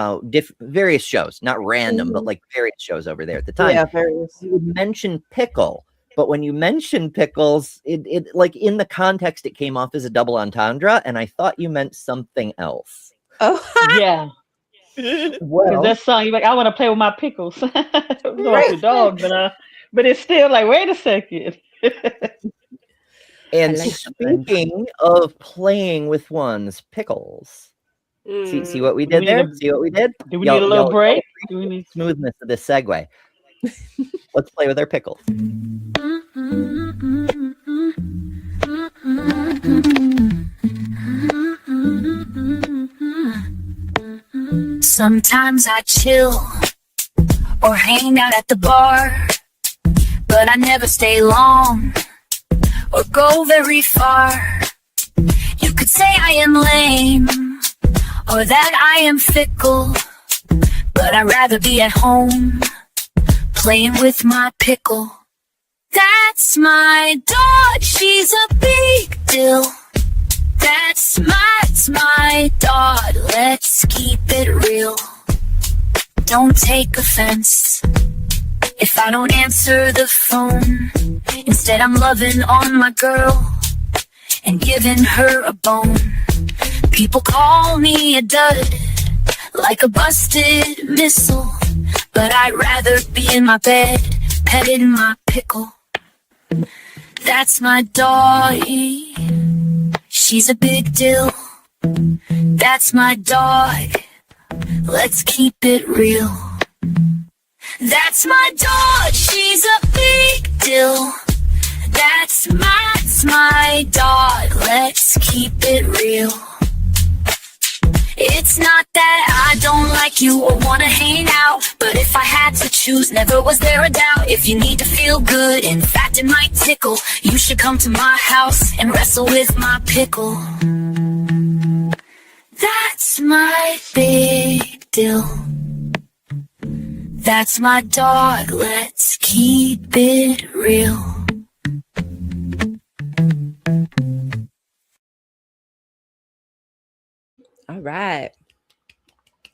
various shows, not random, but like various shows over there at the time. Yeah, various. You would mention pickle, but when you mentioned pickles, it like in the context, it came off as a double entendre, and I thought you meant something else. Oh, Yeah. well. That song, you're like, I want to play with my pickles. It was Right. the dog, but it's still like, wait a second. And like something. speaking of playing with one's pickles, see what we Do we did need there? a- See what we did? Do we need a little break? Do we need... Smoothness of this segue. Let's play with our pickles. Sometimes I chill or hang out at the bar, but I never stay long or go very far. You could say I am lame or that I am fickle, but I'd rather be at home playing with my pickle. That's my dog, she's a big deal. That's my dog, let's keep it real. Don't take offense if I don't answer the phone. Instead I'm loving on my girl and giving her a bone. People call me a dud, like a busted missile. But I'd rather be in my bed, petting my pickle. That's my doggy, she's a big deal. That's my dog, let's keep it real. That's my dog, she's a big deal. That's my dog, let's keep it real. It's not that I don't like you or wanna hang out, but if I had to choose, never was there a doubt. If you need to feel good, in fact it might tickle, you should come to my house and wrestle with my pickle. That's my big deal. That's my dog, let's keep it real. All right.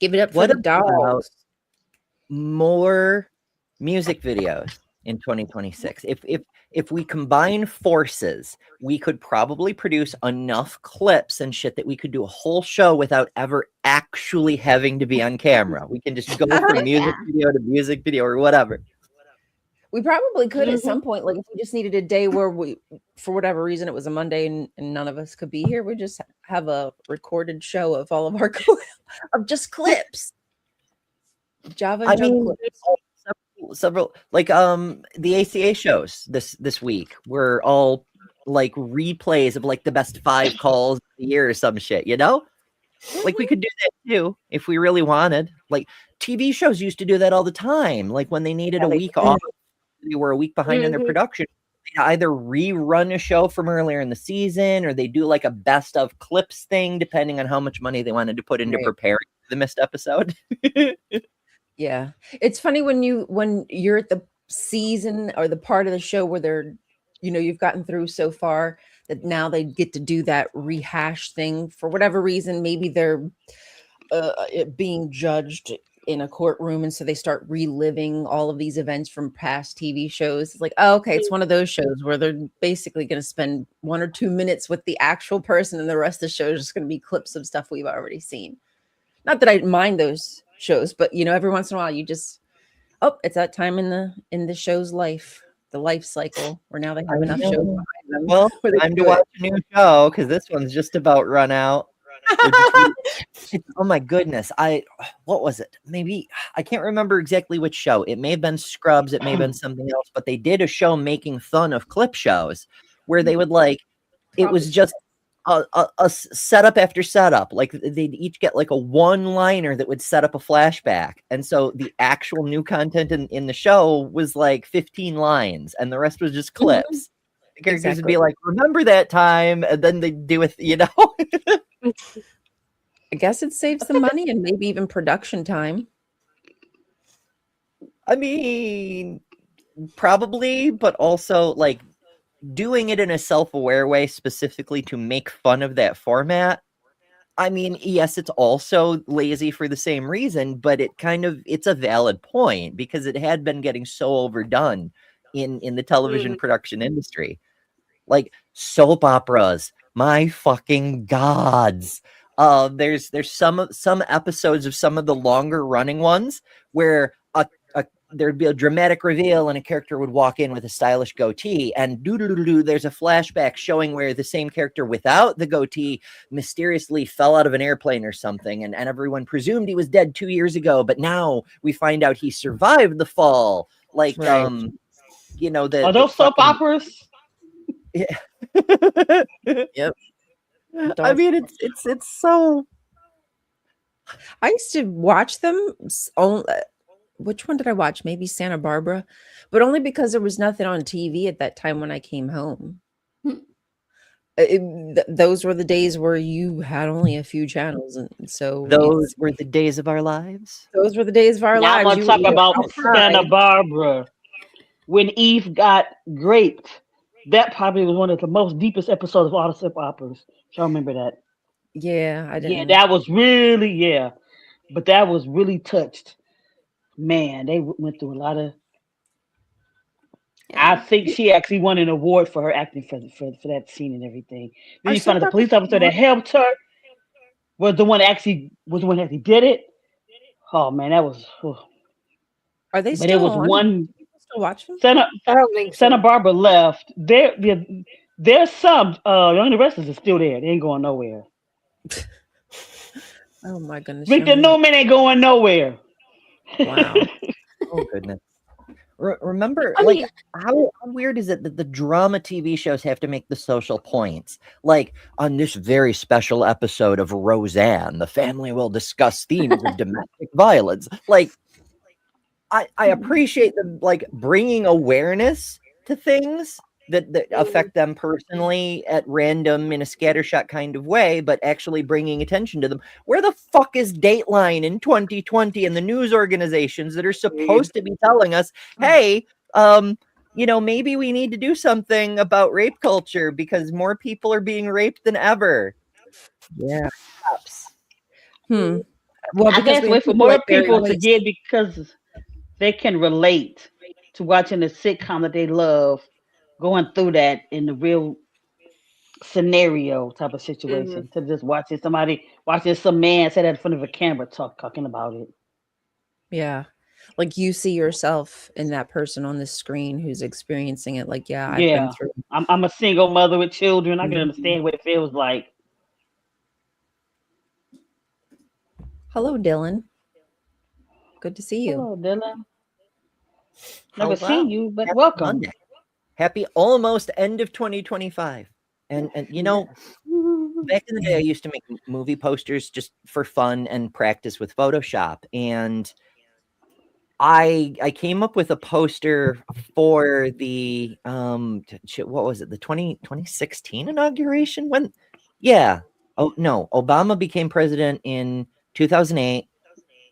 Give it up for What the about dogs. more music videos in 2026? If we combine forces, we could probably produce enough clips and shit that we could do a whole show without ever actually having to be on camera. We can just go from music video to music video or whatever. We probably could at some point, like if we just needed a day where we, for whatever reason, it was a Monday and none of us could be here, we just have a recorded show of all of our of just clips. Java and Jug clips. Several like the ACA shows this week were all like replays of like the best 5 calls of the year or some shit, you know? Like we could do that too if we really wanted. Like TV shows used to do that all the time. Like when they needed a week off, they were a week behind in their production. They either rerun a show from earlier in the season or they do like a best of clips thing, depending on how much money they wanted to put into preparing the missed episode. Yeah. It's funny when you're at the season or the part of the show where they're, you know, you've gotten through so far that now they get to do that rehash thing for whatever reason. Maybe they're being judged in a courtroom, and so they start reliving all of these events from past TV shows. It's like, oh, okay, it's one of those shows where they're basically going to spend 1 or 2 minutes with the actual person, and the rest of the show is just going to be clips of stuff we've already seen. Not that I mind those shows, but you know, every once in a while you just, oh, it's that time in the show's life, the life cycle, where now they have enough shows behind them. Well, time to watch a new show because this one's just about run out. Oh my goodness. What was it? Maybe I can't remember exactly which show. It may have been Scrubs, it may have been something else, but they did a show making fun of clip shows where they would like, it was just a setup after setup. Like they'd each get like a one-liner that would set up a flashback. And so the actual new content in the show was like 15 lines and the rest was just clips. The characters would be like, remember that time? And then they'd do it, you know? I guess it saves some money and maybe even production time. I mean, probably, but also like doing it in a self-aware way specifically to make fun of that format. I mean, yes, it's also lazy for the same reason, but it's a valid point because it had been getting so overdone in the television production industry. Like soap operas, my fucking gods. There's some episodes of some of the longer running ones where there'd be a dramatic reveal and a character would walk in with a stylish goatee and there's a flashback showing where the same character without the goatee mysteriously fell out of an airplane or something and everyone presumed he was dead 2 years ago, but now we find out he survived the fall. Like you know, are those soap operas? Yeah. Yep. I mean, it's so. I used to watch them. Which one did I watch? Maybe Santa Barbara, but only because there was nothing on TV at that time when I came home. Those were the days where you had only a few channels, and so those were the days of our lives. Those were the days of our lives. I'm gonna talk about Santa Barbara when Eve got raped. That probably was one of the most deepest episodes of all the soap operas. Y'all remember that? Yeah, I didn't. Yeah, that was really but that was really touched. Man, they went through a lot of. I think she actually won an award for her acting for that scene and everything. Then you found the police officer that helped her was the one that actually did it. Oh man, that was. Are they But still it was on? one. People still watching? I don't think so. Santa Barbara left. There's some. Young and the Restless is still there. They ain't going nowhere. Oh my goodness. Victor Newman ain't going nowhere. Wow. Oh goodness. Remember, I like, mean, how weird is it that the drama TV shows have to make the social points? Like, on this very special episode of Roseanne, the family will discuss themes of domestic violence. Like, I appreciate them, like, bringing awareness to things that affect them personally at random in a scattershot kind of way, but actually bringing attention to them. Where the fuck is Dateline in 2020 and the news organizations that are supposed to be telling us, hey, you know, maybe we need to do something about rape culture because more people are being raped than ever. Yeah. Well, I guess wait for more people to get because they can relate to watching a sitcom that they love, going through that in the real scenario type of situation, to just watching some man sit in front of a camera talking about it. Yeah. Like you see yourself in that person on the screen who's experiencing it. Like, yeah, I've been through. I'm a single mother with children. I can understand what it feels like. Hello, Dylan. Good to see you. Hello, Dylan. Never Hello. seen you, but Happy welcome. Monday. Happy almost end of 2025. And you know, back in the day, I used to make movie posters just for fun and practice with Photoshop. And I came up with a poster for the what was it, the 2016 inauguration? When Obama became president in 2008,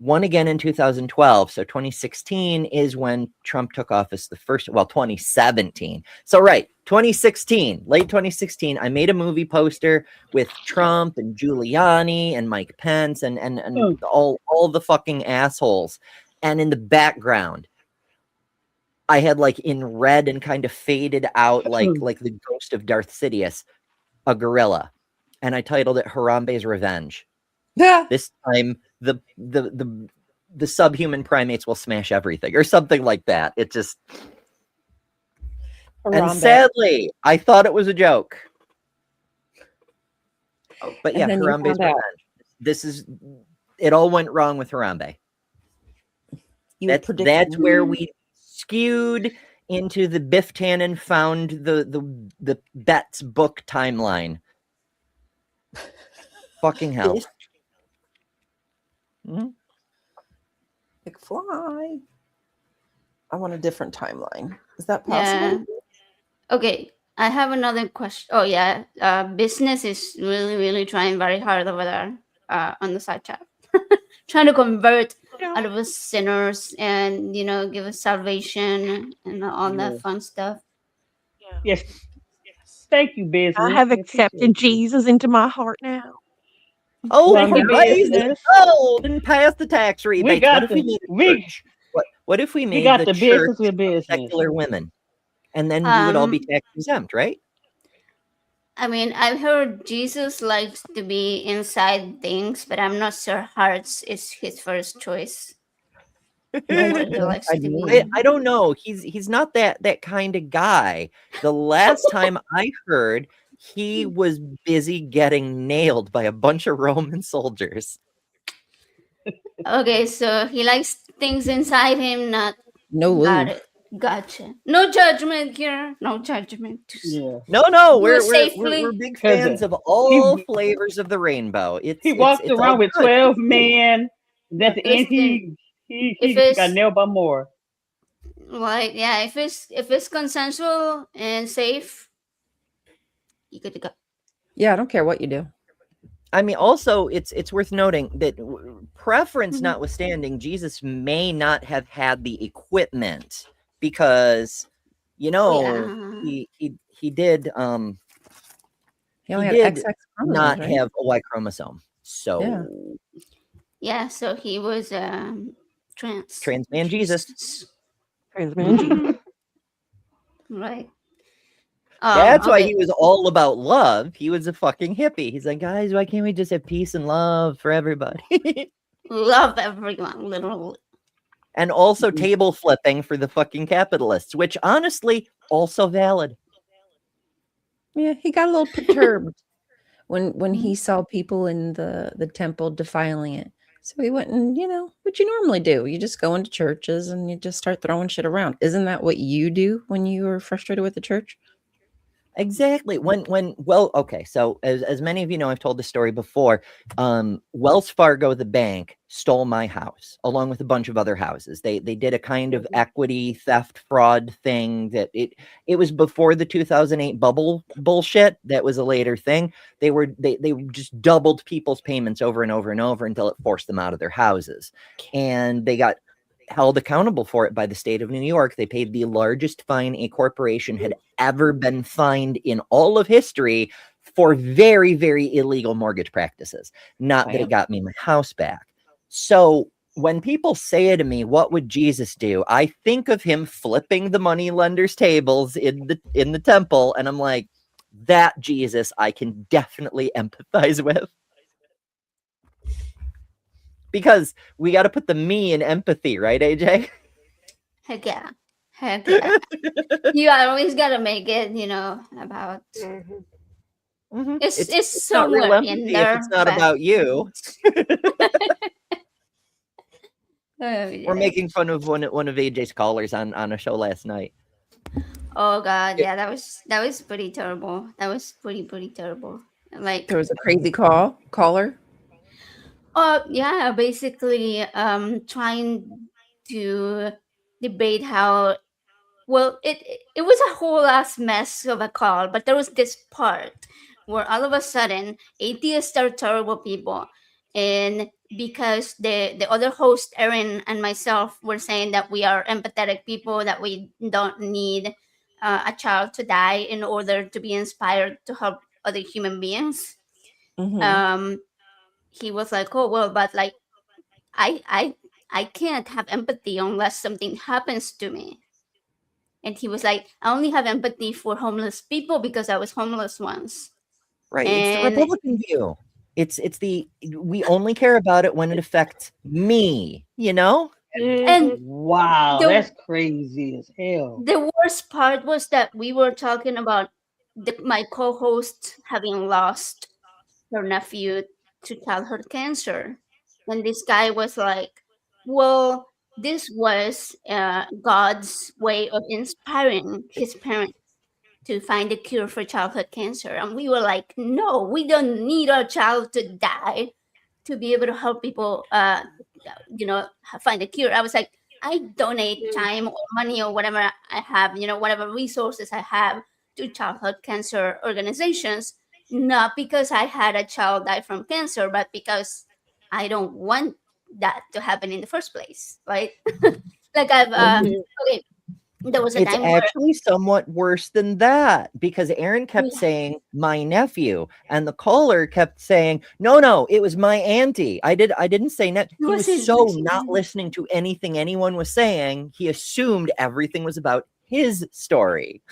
won again in 2012. So 2016 is when Trump took office the first, 2017. So right, 2016, late 2016, I made a movie poster with Trump and Giuliani and Mike Pence and all the fucking assholes. And in the background, I had, like, in red and kind of faded out like the ghost of Darth Sidious, a gorilla. And I titled it Harambe's Revenge. Yeah. This time the subhuman primates will smash everything or something like that. It just Harambe. And sadly, I thought it was a joke. But yeah, Harambe's Revenge. It all went wrong with Harambe. That's where we skewed into the Biff Tannen found the Betts book timeline. Fucking hell. McFly. I want a different timeline. Is that possible? Yeah. Okay. I have another question. Oh yeah. Business is really, really trying very hard over there on the side chat. Trying to convert out of us sinners and, you know, give us salvation and all that fun stuff. Yes. Thank you, business. I have accepted Jesus into my heart now. Oh, praise the gold and pass the tax rebate. What if we made the church with secular women? And then we would all be tax exempt, right? I mean, I've heard Jesus likes to be inside things, but I'm not sure hearts is his first choice. I don't know. He's not that kind of guy. The last time I heard, he was busy getting nailed by a bunch of Roman soldiers. Okay, so he likes things inside him, not lube. Gotcha. No judgment here. No judgment. Yeah. No. We're big fans of all flavors of the rainbow. He walked around with 12 men. At the end, he got nailed by more. Like, yeah, if it's consensual and safe, you good to go. Yeah, I don't care what you do. I mean, also, it's worth noting that preference notwithstanding, Jesus may not have had the equipment because, you know, he did he only had had XX not right? have a Y chromosome. So yeah, so he was trans man Jesus. Trans man Jesus. Right. That's why he was all about love. He was a fucking hippie. He's like, guys, why can't we just have peace and love for everybody? love everyone, literally. And also table flipping for the fucking capitalists, which honestly also valid. Yeah, he got a little perturbed when he saw people in the temple defiling it. So he went and, what you normally do. You just go into churches and you just start throwing shit around. Isn't that what you do when you are frustrated with the church? Exactly. Okay. So as many of you know, I've told the story before. Wells Fargo, the bank, stole my house along with a bunch of other houses. They did a kind of equity theft fraud thing that it was before the 2008 bubble bullshit. That was a later thing. They just doubled people's payments over and over and over until it forced them out of their houses, and they got held accountable for it by the state of New York. They paid the largest fine a corporation had ever been fined in all of history for very, very illegal mortgage practices. Not that it got me my house back. So when people say to me, what would Jesus do? I think of him flipping the money lenders' tables in the temple, and I'm like, that Jesus I can definitely empathize with. Because we got to put the me in empathy, right, AJ? Heck yeah. You always gotta make it, about. It's somewhere in there. If it's not about you. We're making fun of one of AJ's callers on a show last night. Oh God, yeah, that was pretty terrible. That was pretty terrible. Like there was a crazy caller. Yeah, basically trying to debate how well it was a whole ass mess of a call, but there was this part where all of a sudden atheists are terrible people, and because the other host Erin and myself were saying that we are empathetic people, that we don't need a child to die in order to be inspired to help other human beings. He was like, oh well, but like I can't have empathy unless something happens to me. And he was like, I only have empathy for homeless people because I was homeless once. Right. It's the Republican view. We only care about it when it affects me, And wow, that's crazy as hell. The worst part was that we were talking about my co-host having lost her nephew to childhood cancer. And this guy was like, well, this was God's way of inspiring his parents to find a cure for childhood cancer. And we were like, no, we don't need our child to die to be able to help people, find a cure. I was like, I donate time or money or whatever I have, whatever resources I have to childhood cancer organizations, not because I had a child die from cancer, but because I don't want that to happen in the first place, right? Like okay. There was a it's actually somewhat worse than that, because Erin kept saying my nephew, and the caller kept saying no, it was my auntie. I didn't say nephew. He was so not listening to anything anyone was saying. He assumed everything was about his story.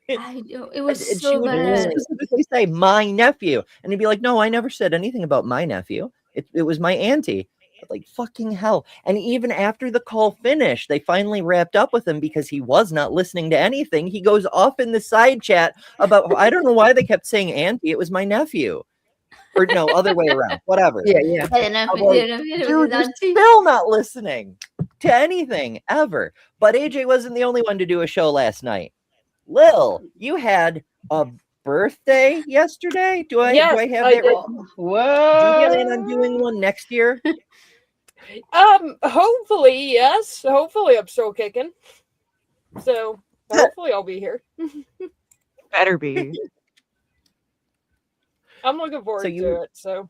I know, it was so bad. She would specifically say my nephew, and he'd be like, no, I never said anything about my nephew. It was my auntie. Like, fucking hell. And even after the call finished, they finally wrapped up with him because he was not listening to anything. He goes off in the side chat about, I don't know why they kept saying auntie. It was my nephew. Or no, other way around. Whatever. Yeah. Dude, you're still not listening to anything ever. But AJ wasn't the only one to do a show last night. Lil, you had a birthday yesterday? Do I have that wrong? Whoa. Do you plan on doing one next year? Hopefully, yes. Hopefully I'm still kicking. So hopefully I'll be here. Better be. I'm looking forward to it. So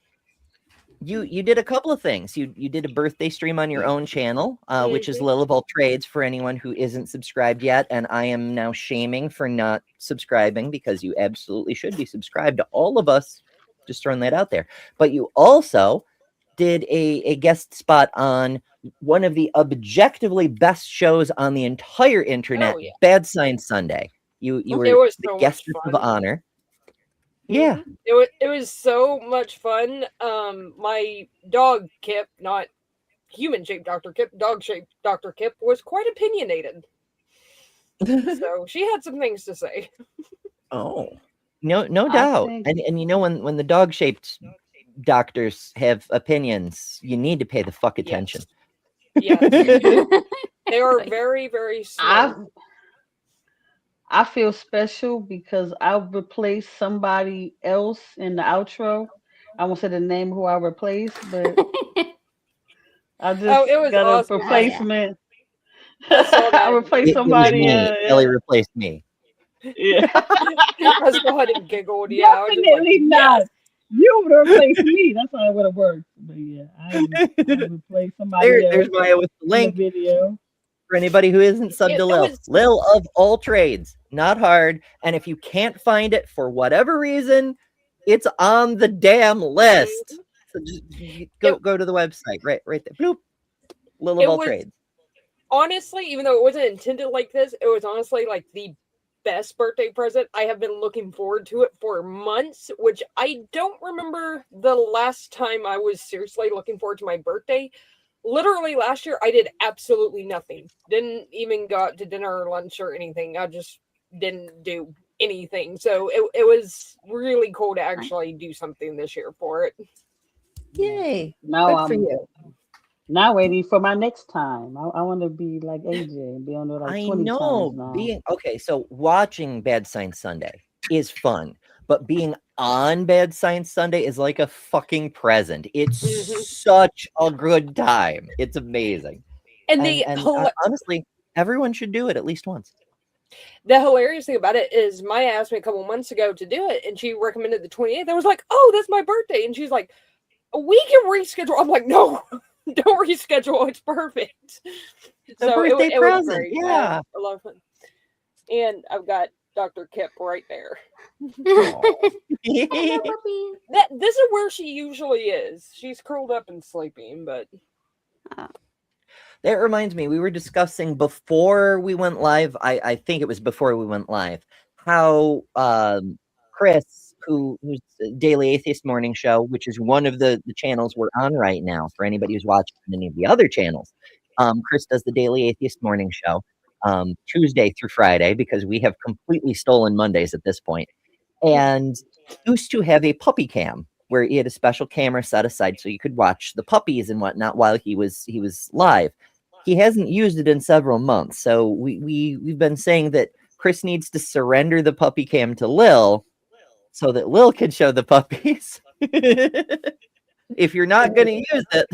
you did a couple of things. You did a birthday stream on your own channel, which is Lilibal Trades for anyone who isn't subscribed yet. And I am now shaming for not subscribing, because you absolutely should be subscribed to all of us. Just throwing that out there. But you also did a guest spot on one of the objectively best shows on the entire internet, Bad Science Sunday. You were the guest of honor. Yeah. It was so much fun. My dog Kip, not human-shaped Dr. Kip, dog-shaped Dr. Kip, was quite opinionated. So she had some things to say. Oh, no doubt. And you know, when the dog-shaped doctors have opinions, you need to pay the fuck attention. Yes. They are very, very smart. I feel special because I replaced somebody else in the outro. I won't say the name who I replaced, but I just got awesome. a replacement. I saw that. I replaced somebody. Ellie replaced me. Yeah. Let's go ahead and giggle. Yeah, definitely not. Yes. You would have replaced me. That's how it would have worked. But yeah, I replaced somebody else. There's Maya with the link. The video. For anybody who isn't subbed to Lil. Lil of all trades. Not hard. And if you can't find it for whatever reason, it's on the damn list. So just go to the website. Right there. Bloop. Lil of all trades. Honestly, even though it wasn't intended like this, it was honestly like the best birthday present. I have been looking forward to it for months, which I don't remember the last time I was seriously looking forward to my birthday. Literally last year, I did absolutely nothing. Didn't even go out to dinner or lunch or anything. I just didn't do anything. So it was really cool to actually do something this year for it. Yay. Now Good for you. Now waiting for my next time. I want to be like AJ and be on there like 20 times now. Okay, so watching Bad Science Sunday is fun, but being on Bad Science Sunday is like a fucking present. It's such a good time. It's amazing. And honestly, everyone should do it at least once. The hilarious thing about it is Maya asked me a couple months ago to do it, and she recommended the 28th. I was like, oh, that's my birthday. And she's like, we can reschedule. I'm like, no. Don't reschedule. It's perfect. So birthday present. Yeah. A lot of fun. And I've got Dr. Kip right there. This is where she usually is. She's curled up and sleeping, but that reminds me, we were discussing before we went live. I think it was before we went live, how Chris, who's the Daily Atheist Morning Show, which is one of the channels we're on right now for anybody who's watching any of the other channels. Chris does the Daily Atheist Morning Show Tuesday through Friday, because we have completely stolen Mondays at this point. And he used to have a puppy cam where he had a special camera set aside so you could watch the puppies and whatnot while he was live. He hasn't used it in several months. So we've been saying that Chris needs to surrender the puppy cam to Lil, so that Lil can show the puppies. If you're not going to use it.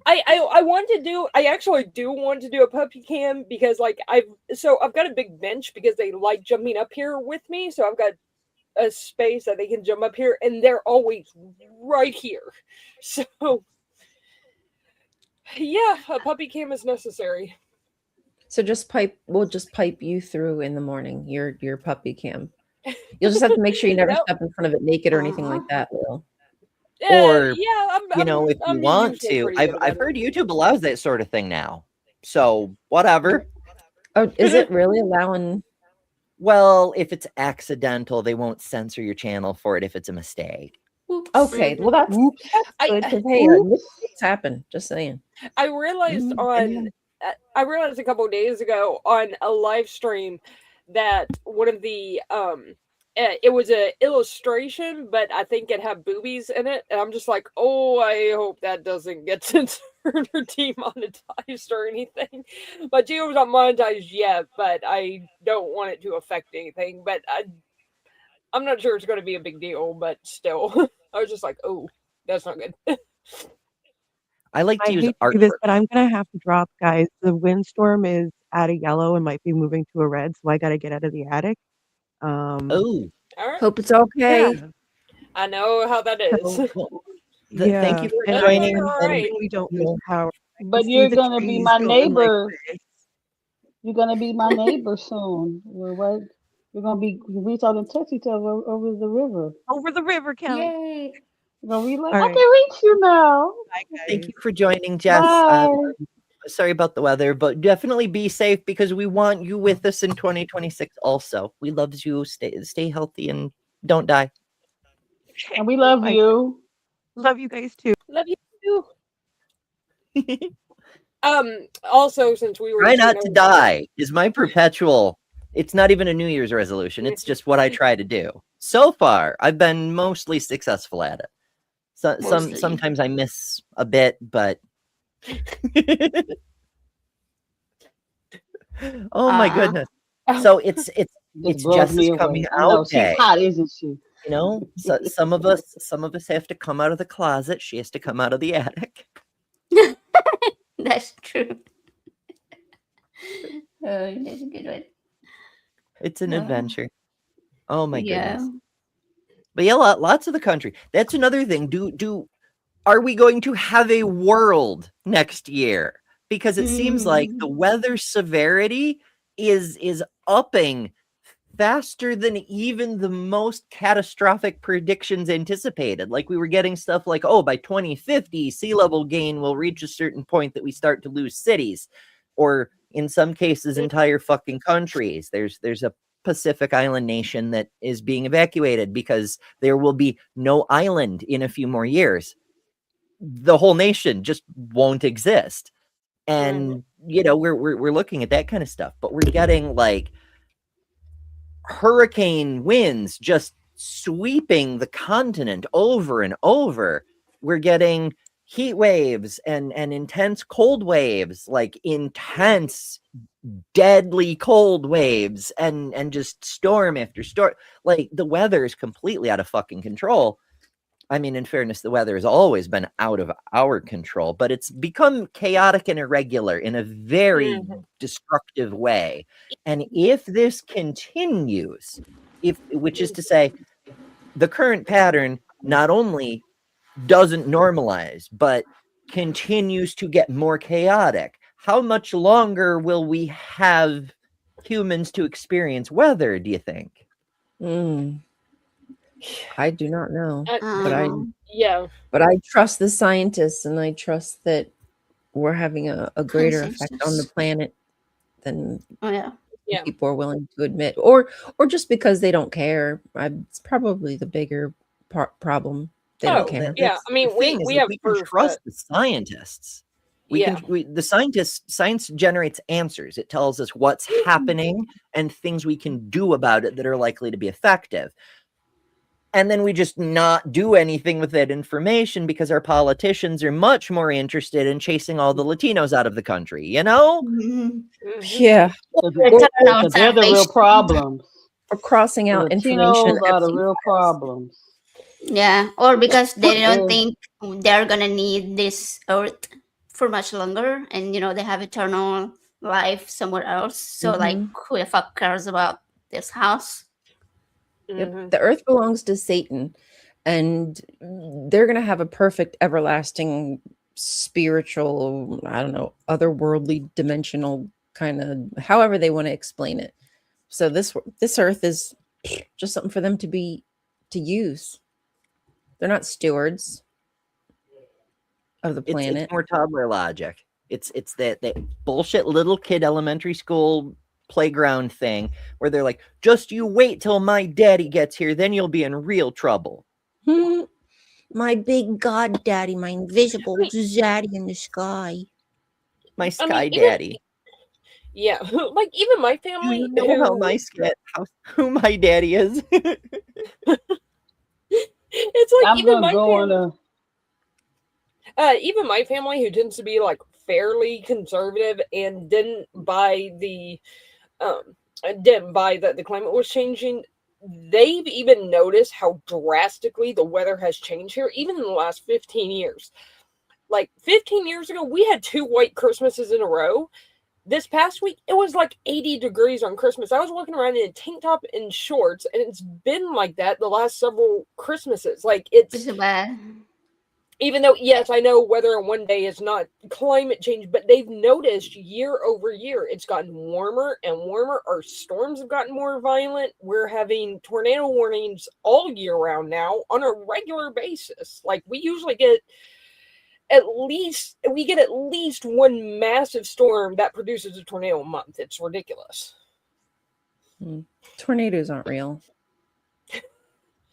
I actually do want to do a puppy cam, because like I've got a big bench because they like jumping up here with me. So I've got a space that they can jump up here, and they're always right here. So yeah, a puppy cam is necessary. So we'll just pipe you through in the morning, your puppy cam. You'll just have to make sure you never step in front of it naked or anything like that, Lil. Or, if you want to, I've heard YouTube allows that sort of thing now. So whatever. Oh, is it really allowing? Well, if it's accidental, they won't censor your channel for it if it's a mistake. Okay, well that's good. Hey, it's happened. Just saying. I realized a couple of days ago on a live stream that one of the it was an illustration, but I think it had boobies in it, and I'm just like, oh, I hope that doesn't get censored or demonetized or anything. My channel's not monetized yet, but I don't want it to affect anything. But I'm not sure it's going to be a big deal, but still, I was just like, oh, that's not good. I like to use art. This, but I'm gonna have to drop, guys. The windstorm is at a yellow and might be moving to a red, so I got to get out of the attic. All right. Hope it's okay. Yeah. I know how that is. Thank you for joining. Right. We don't lose power. But you're gonna be my neighbor. You're gonna be my neighbor soon. We're gonna be reach out and touch each other over the river. Over the river, Kelly. Yay. Gonna be like, I can reach you now. Thank you for joining, Jess. Sorry about the weather, but definitely be safe, because we want you with us in 2026 also. We love you. Stay healthy and don't die. And we love you. Love you guys too. Love you. Also, since we were Try not to die is my perpetual. It's not even a New Year's resolution. It's just what I try to do. So far, I've been mostly successful at it. Sometimes I miss a bit, but oh my goodness. So it's Jess's coming out day. She's hot, isn't she? You know, so some of us have to come out of the closet. She has to come out of the attic. That's true. Oh, that's a good one. It's an adventure. Oh my goodness. But yeah, lots of the country. That's another thing. Are we going to have a world next year? Because it seems like the weather severity is upping faster than even the most catastrophic predictions anticipated. Like we were getting stuff like, oh, by 2050, sea level gain will reach a certain point that we start to lose cities, or in some cases, entire fucking countries. There's a Pacific island nation that is being evacuated because there will be no island in a few more years. The whole nation just won't exist. And you know, we're looking at that kind of stuff, but we're getting like hurricane winds just sweeping the continent over and over. We're getting heat waves and intense cold waves, like intense, deadly cold waves, and just storm after storm. Like the weather is completely out of fucking control. I mean, in fairness, the weather has always been out of our control, but it's become chaotic and irregular in a very destructive way. And if this continues, which is to say, the current pattern not only doesn't normalize, but continues to get more chaotic, how much longer will we have humans to experience weather, do you think? I do not know, but I trust the scientists, and I trust that we're having a greater effect on the planet than people are willing to admit, or just because they don't care. It's probably the bigger problem. They don't care. Yeah, I mean, we have can trust the scientists. Science generates answers. It tells us what's happening and things we can do about it that are likely to be effective. And then we just not do anything with that information because our politicians are much more interested in chasing all the Latinos out of the country, you know? Yeah. They're the real problems. Or crossing out information. Latinos are the real problems. Yeah, or because they don't think they're gonna need this earth for much longer, and you know they have eternal life somewhere else. So like, who the fuck cares about this house? Yep. The earth belongs to Satan, and they're going to have a perfect, everlasting, spiritual, I don't know, otherworldly, dimensional kind of, however they want to explain it. So this earth is just something for them to use. They're not stewards of the planet. It's more toddler logic. It's that bullshit little kid elementary school playground thing where they're like, just you wait till my daddy gets here, then you'll be in real trouble. My big god daddy, my invisible zaddy in the sky. My sky daddy. Like even my family. Do you know who my daddy is? It's like even my family, who tends to be like fairly conservative and didn't buy the climate was changing. They've even noticed how drastically the weather has changed here, even in the last 15 years. Like 15 years ago, we had 2 white Christmases in a row. This past week, it was like 80 degrees on Christmas. I was walking around in a tank top and shorts, and it's been like that the last several Christmases. Like it's bad. Even though, yes, I know weather in one day is not climate change, but they've noticed year over year, it's gotten warmer and warmer. Our storms have gotten more violent. We're having tornado warnings all year round now on a regular basis. Like we usually get at least one massive storm that produces a tornado a month. It's ridiculous. Tornadoes aren't real.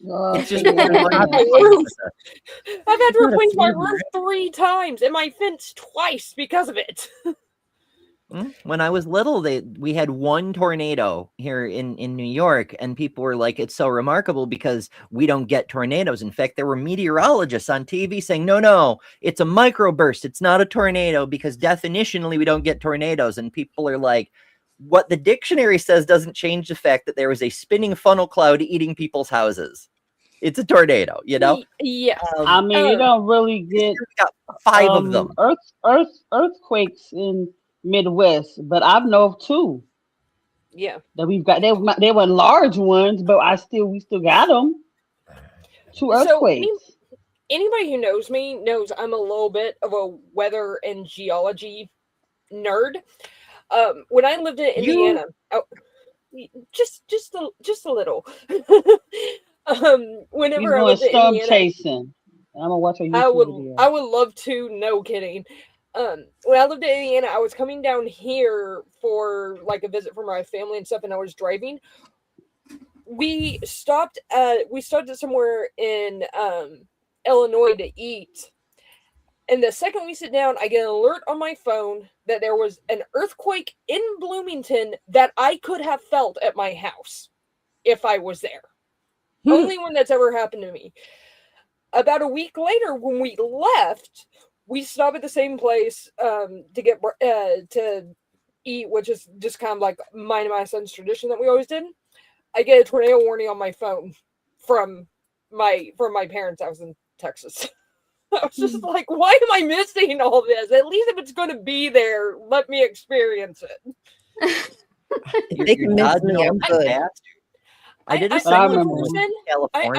It's just figure weird out how how you to- change this. I've had to Not a replace my fan, roof 3 times and my fence twice because of it. When I was little, we had one tornado here in New York, and people were like, it's so remarkable because we don't get tornadoes. In fact, there were meteorologists on TV saying, no, it's a microburst. It's not a tornado because definitionally we don't get tornadoes. And people are like, what the dictionary says doesn't change the fact that there was a spinning funnel cloud eating people's houses. It's a tornado, you know? Yeah. I mean, you don't really get We got 5 of them. earthquakes in Midwest, but I've know of 2 Yeah. that we've got. They were large ones, but we still got them. 2 earthquakes. Anybody who knows me knows I'm a little bit of a weather and geology nerd. When I lived in Indiana, just a little. Whenever I lived in storm Indiana, chasing. I'm gonna watch a YouTube video. I would love to. No kidding. When I lived in Indiana, I was coming down here for like a visit for my family and stuff, and I was driving. We stopped at somewhere in Illinois to eat. And the second we sit down, I get an alert on my phone that there was an earthquake in Bloomington that I could have felt at my house if I was there. Only one that's ever happened to me. About a week later, when we left, we stopped at the same place to get to eat, which is just kind of like mine and my son's tradition that we always did. I get a tornado warning on my phone from my parents' house in Texas. I was just like, why am I missing all this? At least if it's going to be there, let me experience it. They can miss me. I'm good. I'm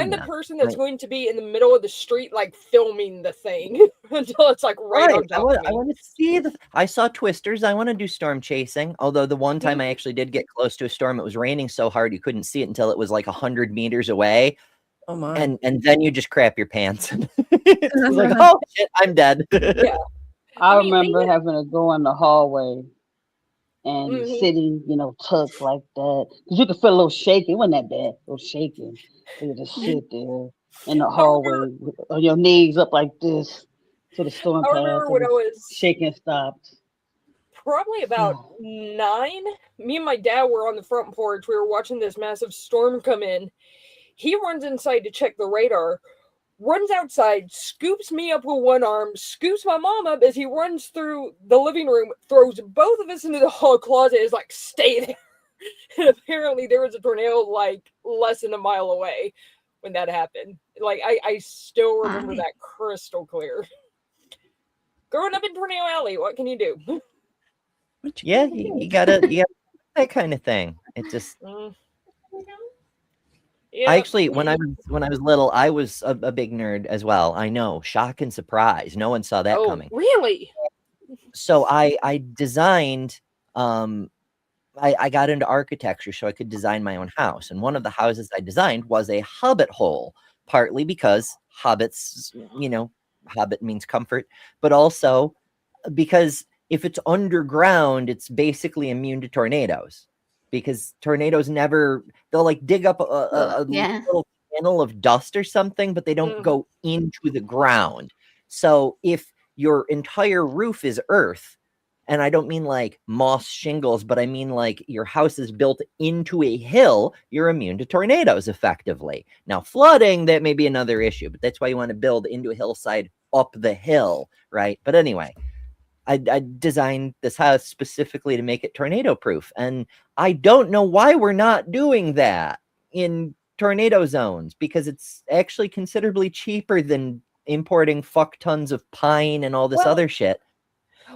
the person that's going to be in the middle of the street, like filming the thing until it's like right on top of me. I want to see I saw Twisters. I want to do storm chasing. Although the one time I actually did get close to a storm, it was raining so hard you couldn't see it until it was like 100 meters away. Oh my! And then you just crap your pants. It's like, oh shit, I'm dead. Yeah. I remember having to go in the hallway and sitting, tucked like that. Because you could feel a little shaking. It wasn't that bad. A little shaking. You just sit there in the hallway with your knees up like this till the storm passed. I remember when I was shaking stopped. Probably about 9. Me and my dad were on the front porch. We were watching this massive storm come in. He runs inside to check the radar, runs outside, scoops me up with one arm, scoops my mom up as he runs through the living room, throws both of us into the hall closet, is like, stay there. And apparently there was a tornado like less than a mile away when that happened. Like, I still remember that crystal clear. Growing up in Tornado Alley, what can you do? Yeah, you gotta that kind of thing. It just... Yeah. I actually, when I was little, I was a big nerd as well. I know, shock and surprise. No one saw that coming. Really? So I designed. I got into architecture so I could design my own house, and one of the houses I designed was a hobbit hole. Partly because hobbits, hobbit means comfort, but also because if it's underground, it's basically immune to tornadoes. Because tornadoes they'll like dig up a little channel of dust or something, but they don't go into the ground. So if your entire roof is earth, and I don't mean like moss shingles, but I mean like your house is built into a hill, you're immune to tornadoes effectively. Now flooding, that may be another issue, but that's why you want to build into a hillside up the hill, right? But anyway, I designed this house specifically to make it tornado proof. And I don't know why we're not doing that in tornado zones, because it's actually considerably cheaper than importing fuck tons of pine and all this other shit.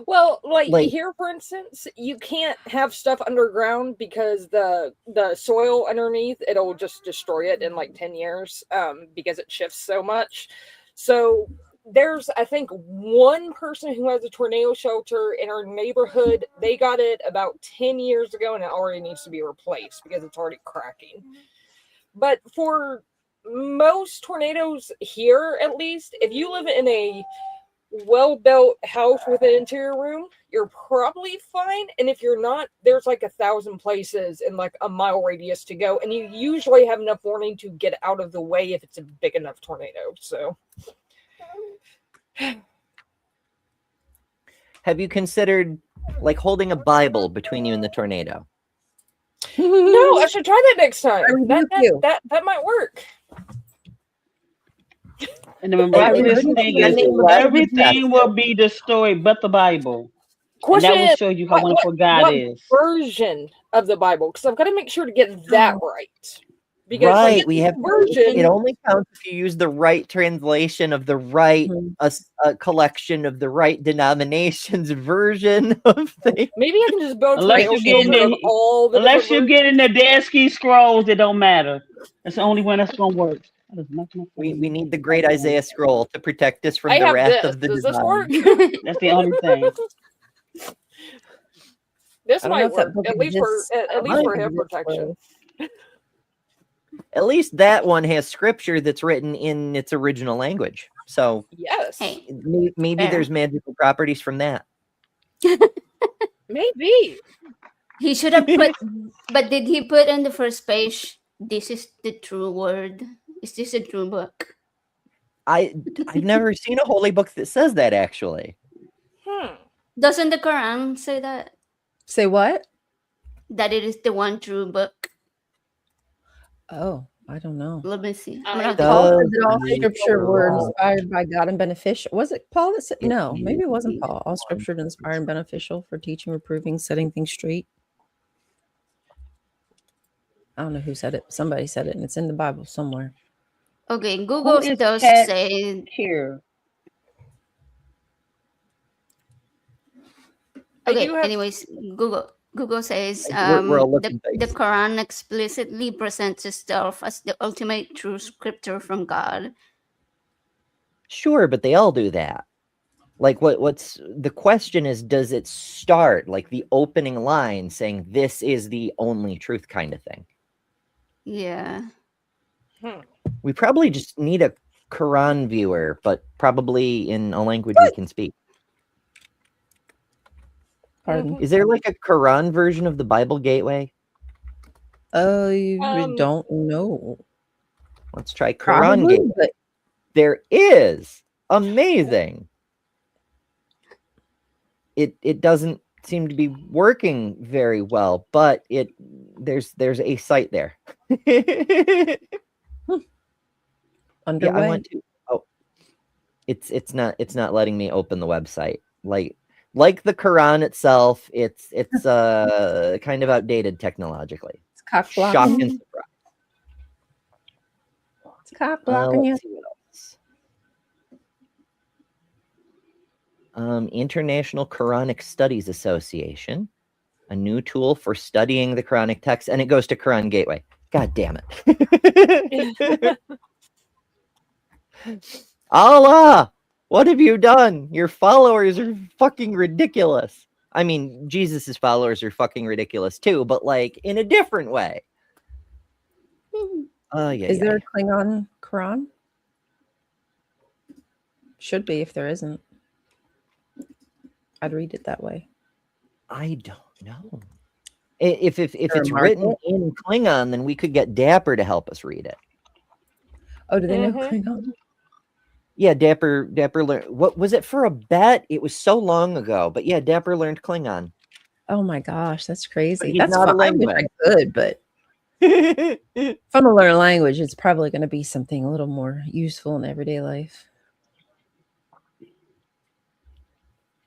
Well, like here, for instance, you can't have stuff underground because the soil underneath, it'll just destroy it in like 10 years because it shifts so much. So there's, I think, one person who has a tornado shelter in our neighborhood. They got it about 10 years ago, and it already needs to be replaced because it's already cracking. But for most tornadoes here, at least, if you live in a well-built house with an interior room, you're probably fine. And if you're not, there's like 1,000 places in like a mile radius to go, and you usually have enough warning to get out of the way if it's a big enough tornado. So Have you considered like holding a Bible between you and the tornado? no, I should try that next time. rebuke you. That might work. And the miraculous thing is, everything will be destroyed but the Bible. And that will show you how wonderful God is. Version of the Bible, because I've got to make sure to get that right. Because Right, we have version. it only counts if you use the right translation of the right a collection of the right denomination's version of things. Maybe I can just build Unless you get in the Dead Sea Scrolls, it don't matter. That's the only one that's gonna work. We need the great Isaiah scroll to protect us from the wrath of the Does divine. this work? That's the only thing. This I don't know might if that work, book at least for exists. hair protection. At least that one has scripture that's written in its original language. So Yes, Hey, maybe there's magical properties from that. maybe. he should have put, but did he put on the first page, this is the true word? Is this a true book? I've never seen a holy book that says that, actually. Doesn't the Quran say that? Say what? That it is the one true book? Oh, I don't know. Let me see. I I'm gonna Paul Does said that all the scripture were Quran- inspired by God and beneficial. Was it Paul that said? It No, is maybe it wasn't the Paul. All scripture is inspired and beneficial for teaching, reproving, setting things straight. I don't know who said it. Somebody said it, and it's in the Bible somewhere. Okay, Who Google is does Cat say. here? Okay, do have- anyways, Google says We're all looking the face. Quran explicitly presents itself as the ultimate true scripture from God. Sure, but they all do that. Like what's the question is, does it start like the opening line saying this is the only truth kind of thing? Yeah. We probably just need a Quran viewer, but probably in a language we can speak. Pardon. Is there like a Quran version of the Bible Gateway? I don't know. Let's try Quran Probably, Gateway. but There is. Amazing. It doesn't seem to be working very well, but there's a site there. underway. Yeah, I want to. Oh, it's not letting me open the website. Like the Quran itself, it's kind of outdated technologically. It's cock Shock blocking. and surprise. It's cock blocking you. Let's see what else. International Quranic Studies Association, a new tool for studying the Quranic text, and it goes to Quran Gateway. God damn it. Allah, what have you done? Your followers are fucking ridiculous. I mean, Jesus's followers are fucking ridiculous too, but like in a different way. Yeah. Is there a Klingon Quran? Should be if there isn't. I'd read it that way. I don't know. If there it's a written market? in Klingon, then we could get Dapper to help us read it. Oh, do they know Klingon? Yeah, Dapper learned. What was it for a bet? It was so long ago, but yeah, Dapper learned Klingon. Oh my gosh, that's crazy. he's That's not a fine. I wish I language. could, but if I'm gonna learn a language, it's probably going to be something a little more useful in everyday life.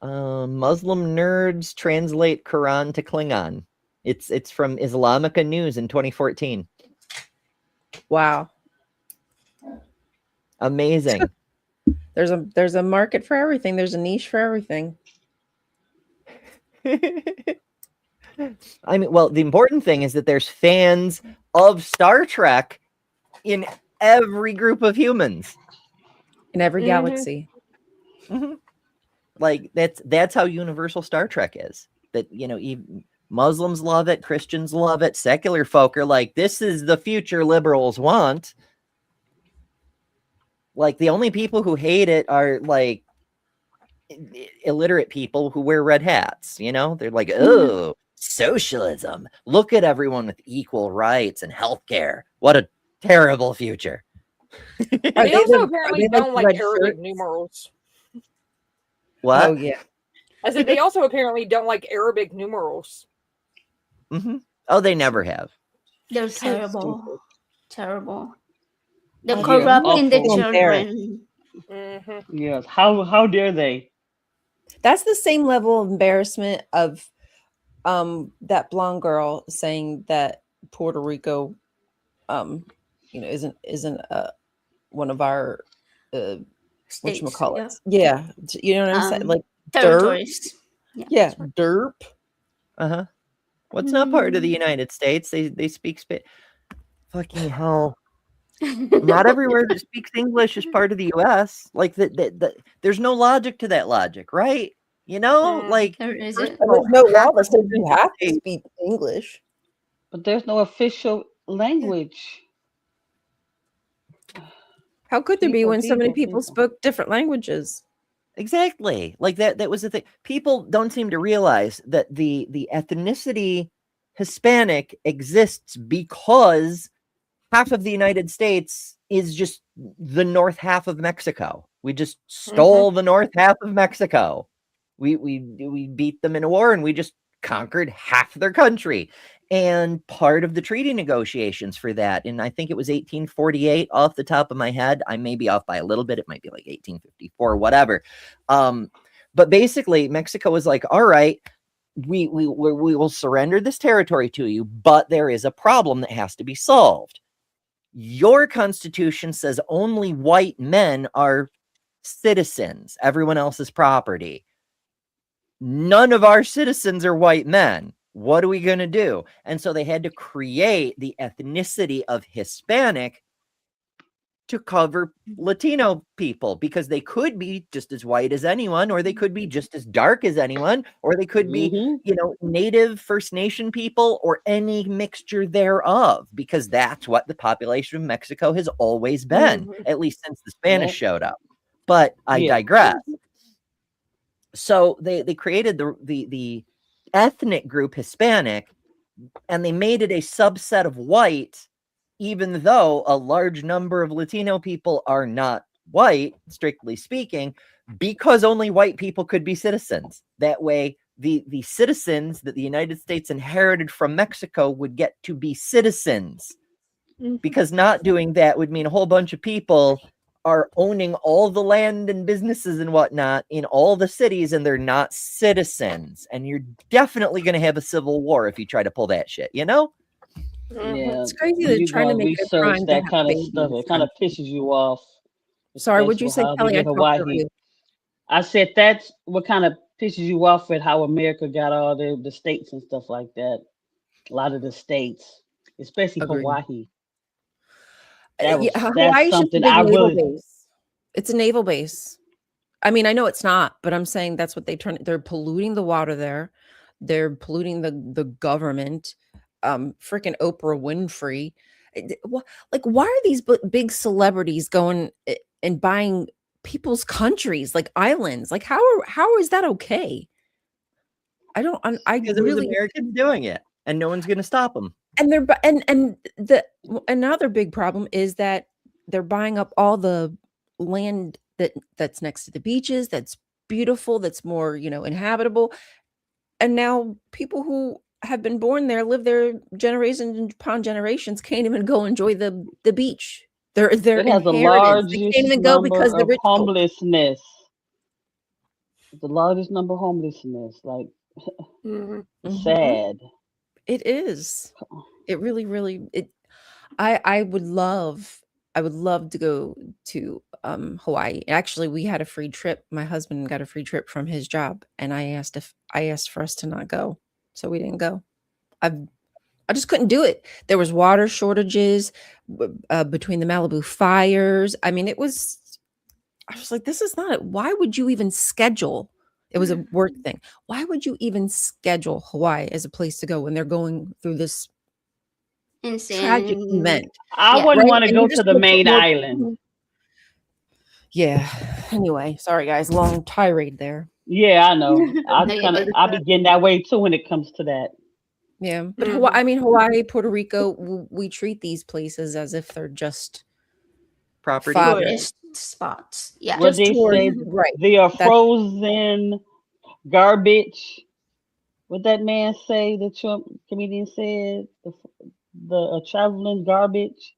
Muslim nerds translate Quran to Klingon. It's from Islamica News in 2014. Wow, Amazing. there's a market for everything. There's a niche for everything. I mean, well, the important thing is that there's fans of Star Trek in every group of humans. In every galaxy. Like that's how universal Star Trek is. That, you know, even Muslims love it, Christians love it, secular folk are like, this is the future liberals want. Like the only people who hate it are like illiterate people who wear red hats. You know, they're like, oh, socialism. Look at everyone with equal rights and healthcare. What a terrible future. They also apparently don't like Arabic numerals. What? Oh yeah. I said they also apparently don't like Arabic numerals. Oh, they never have. They're So terrible. stupid. Terrible. They're Yeah, corrupting the awful. children. Yes. How dare they? That's the same level of embarrassment of that blonde girl saying that Puerto Rico isn't one of our whatchamacallit. Yeah. You know what I'm saying? Like territories. Yeah, derp. What's not part of the United States? They speak fucking hell. Not everywhere that speaks English is part of the US. Like there's no logic to that logic, right? You know, like there's no law that says you have to speak English. But there's no official language. How could there be when so many people spoke different languages? Exactly. Like that was the thing. People don't seem to realize that the ethnicity Hispanic exists because half of the United States is just the north half of Mexico. We just stole the north half of Mexico. We beat them in a war and we just conquered half their country. And part of the treaty negotiations for that, and I think it was 1848 off the top of my head. I may be off by a little bit. It might be like 1854, whatever. But basically Mexico was like, all right, we will surrender this territory to you, but there is a problem that has to be solved. Your constitution says only white men are citizens. Everyone else is property. None of our citizens are white men. What are we going to do? And so they had to create the ethnicity of Hispanic to cover Latino people, because they could be just as white as anyone, or they could be just as dark as anyone, or they could be, native First Nation people, or any mixture thereof, because that's what the population of Mexico has always been, at least since the Spanish showed up. But I digress. So they created the ethnic group Hispanic, and they made it a subset of white, even though a large number of Latino people are not white, strictly speaking, because only white people could be citizens. That way, the citizens that the United States inherited from Mexico would get to be citizens, because not doing that would mean a whole bunch of people are owning all the land and businesses and whatnot in all the cities, and they're not citizens. And you're definitely going to have a civil war if you try to pull that shit, you know? Yeah, it's crazy they're trying to make it a crime that kind of stuff. It kind of pisses you off. Sorry, what'd you say, Kelly? I said that's what kind of pisses you off at how America got all the states and stuff like that. A lot of the states, especially Hawaii. Hawaii something I really. Base. It's a naval base. I mean, I know it's not, but I'm saying that's what they're polluting the water there. They're polluting the government. Freaking Oprah Winfrey. Like, why are these big celebrities going and buying people's countries, like islands? Like, how is that okay? Because really Americans doing it, and no one's going to stop them. And another big problem is that they're buying up all the land that's next to the beaches, that's beautiful, that's more inhabitable, and now people who have been born there, live there generations upon generations, can't even go enjoy the beach. They're it has the largest they can't even go because the rich homelessness. The largest number of homelessness, like sad. It is. It really I would love to go to Hawaii. Actually, we had a free trip. My husband got a free trip from his job, and I asked for us to not go. So we didn't go. I just couldn't do it. There was water shortages between the Malibu fires. I mean, I was like, this is not it. Why would you even schedule? It was a work thing. Why would you even schedule Hawaii as a place to go when they're going through this tragic event? I wouldn't want to go to the main island. Yeah. Anyway, sorry guys, long tirade there. Yeah, I know. No, you're good. I'll be getting that way too when it comes to that. Yeah, but Mhm. Hawaii, Puerto Rico, we treat these places as if they're just Property. Tourist spots. Yeah. What just they tours, say, right? they are That's frozen garbage. What that man say? The Trump comedian said the traveling garbage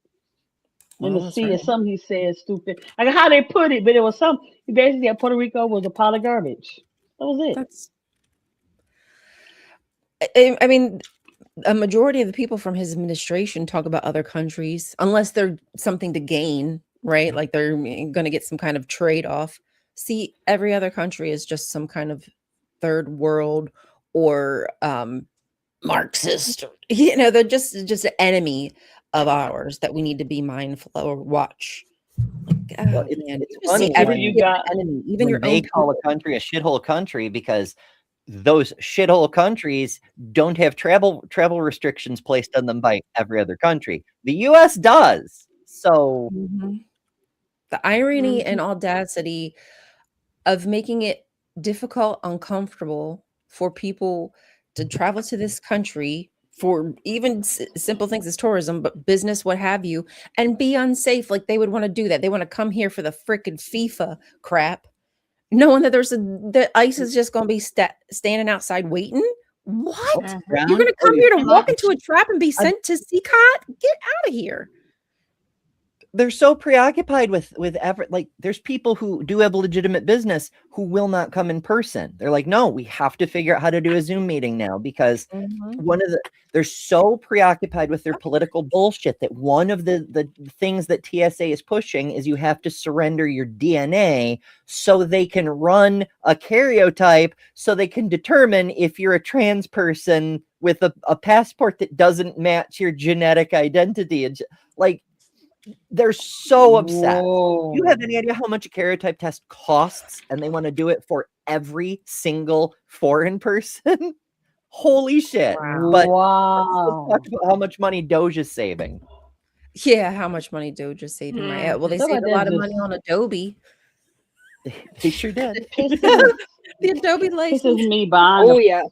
in the that's sea right. or something. He said stupid. Like how they put it, but it was something. He basically said Puerto Rico was a pile of garbage. That was it. That's. I mean, a majority of the people from his administration talk about other countries, unless they're something to gain, right? Like they're going to get some kind of trade off. See, every other country is just some kind of third world or Marxist. They're just an enemy of ours that we need to be mindful of or watch. Like, Well, oh, it's man, you just funny see everybody you as an got enemy, even when your they own call a people. country a shithole country because those shithole countries don't have travel restrictions placed on them by every other country. The U.S. does. So Mhm. The irony and audacity of making it difficult, uncomfortable for people to travel to this country for even simple things as tourism, but business, what have you, and be unsafe. Like they would want to do that. They want to come here for the freaking FIFA crap, knowing that the ICE is just going to be standing outside waiting. What? Uh-huh. You're going to come you here to walk can't. into a trap and be sent to CCOT? Get out of here. They're so preoccupied with like there's people who do have legitimate business who will not come in person. They're like, no, we have to figure out how to do a Zoom meeting now because they're so preoccupied with their political bullshit that one of the things that TSA is pushing is you have to surrender your DNA so they can run a karyotype so they can determine if you're a trans person with a passport that doesn't match your genetic identity. And like, they're so obsessed. Whoa. You have any idea how much a karyotype test costs? And they want to do it for every single foreign person? Holy shit. Wow. But Wow. let's talk about how much money Doge is saving. Yeah, how much money Doge is saving? Well, they Stuff saved like a lot that of money just on Adobe. They sure did. pisses, The Adobe license. pisses me behind Oh yeah.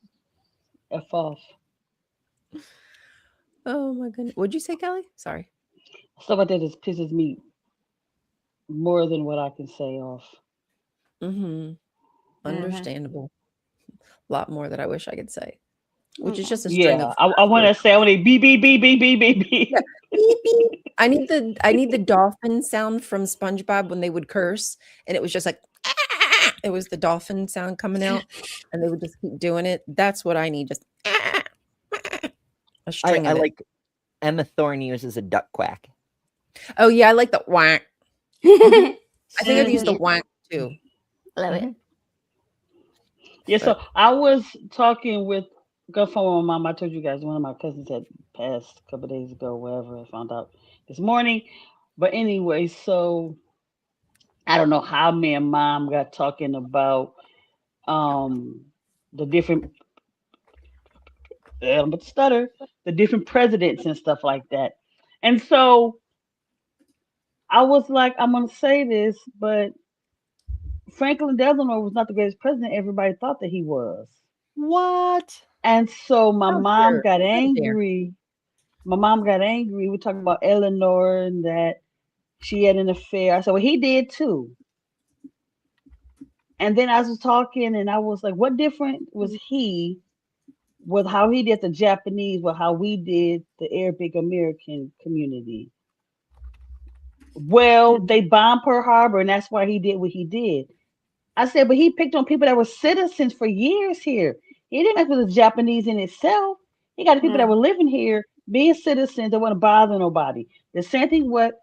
the F off. Oh my goodness. What'd you say, Kelly? Sorry. Stuff like that just pisses me more than what I can say off. Understandable. A lot more that I wish I could say. Which is just a string Yeah, of I want to say I want to beep beep beep beep beep beep beep. yeah. Beep, beep. I need the dolphin sound from SpongeBob when they would curse, and it was just like it was the dolphin sound coming out, and they would just keep doing it. That's what I need. Just a string I of it. like Emma Thorne uses a duck quack. Oh yeah, I like the whack. I think I've used the whack too. Love it. Yeah, so I was talking with girlfriend with my mom. I told you guys one of my cousins had passed a couple of days ago, wherever I found out this morning. But anyway, so I don't know how me and mom got talking about the different the different presidents and stuff like that. And so I was like, I'm gonna say this, but Franklin Delano was not the greatest president everybody thought that he was. What? And so my Oh, mom sure. got Right there. angry. My mom got angry. We're talking about Eleanor and that she had an affair. I said, well, he did too. And then I was talking and I was like, what different was he with how he did the Japanese with how we did the Arabic American community? Well, they bombed Pearl Harbor and that's why he did what he did. I said, but he picked on people that were citizens for years here. He didn't mess with the Japanese in itself. He got the people that were living here, being citizens that want to bother nobody. The same thing what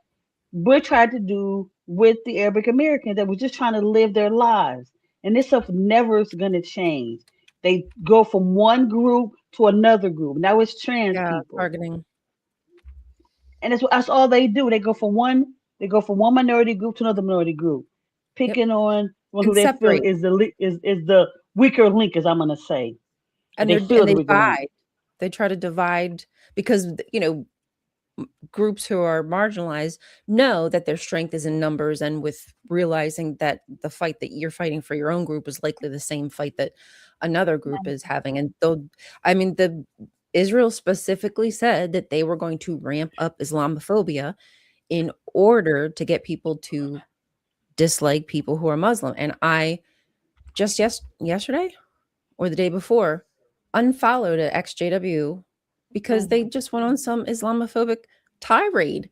Bush tried to do with the Arabic Americans that was just trying to live their lives. And this stuff never is going to change. They go from one group to another group. Now it's trans people. Targeting. And that's all they do. They go from one minority group to another minority group, picking on one who they feel is the weaker link, as I'm gonna say. And they divide. They try to divide because groups who are marginalized know that their strength is in numbers, and with realizing that the fight that you're fighting for your own group is likely the same fight that another group is having. And though, I mean, the Israel specifically said that they were going to ramp up Islamophobia in order to get people to dislike people who are Muslim. And I just yesterday or the day before unfollowed an XJW because they just went on some Islamophobic tirade.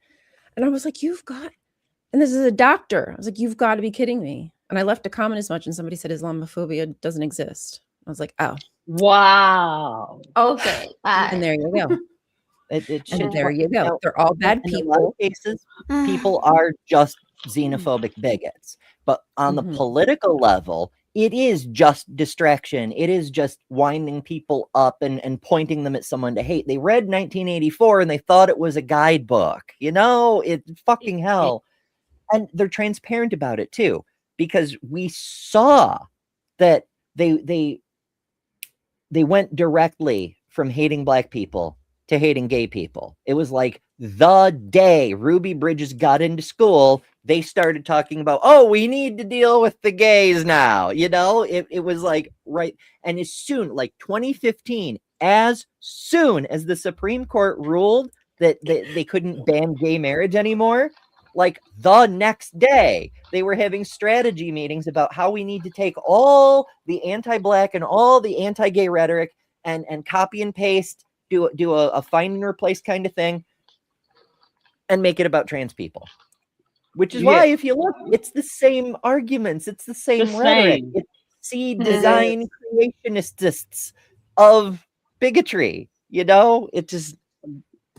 And I was like, and this is a doctor. I was like, you've got to be kidding me. And I left a comment as much, and somebody said Islamophobia doesn't exist. I was like, oh. Wow. Okay. And there you go. And there you go. They're all bad people. In a lot of cases, people are just xenophobic bigots. But on the political level, it is just distraction. It is just winding people up and pointing them at someone to hate. They read 1984 and they thought it was a guidebook. It's fucking hell. And they're transparent about it too, because we saw that they went directly from hating Black people to hating gay people. It was like the day Ruby Bridges got into school, they started talking about, oh, we need to deal with the gays now. It was like, right. And as soon, like 2015, as soon as the Supreme Court ruled that they couldn't ban gay marriage anymore, like the next day, they were having strategy meetings about how we need to take all the anti-Black and all the anti-gay rhetoric and copy and paste, do a find and replace kind of thing, and make it about trans people. Which is why, if you look, it's the same arguments, it's the same rhetoric. It's seed design creationists of bigotry. It just,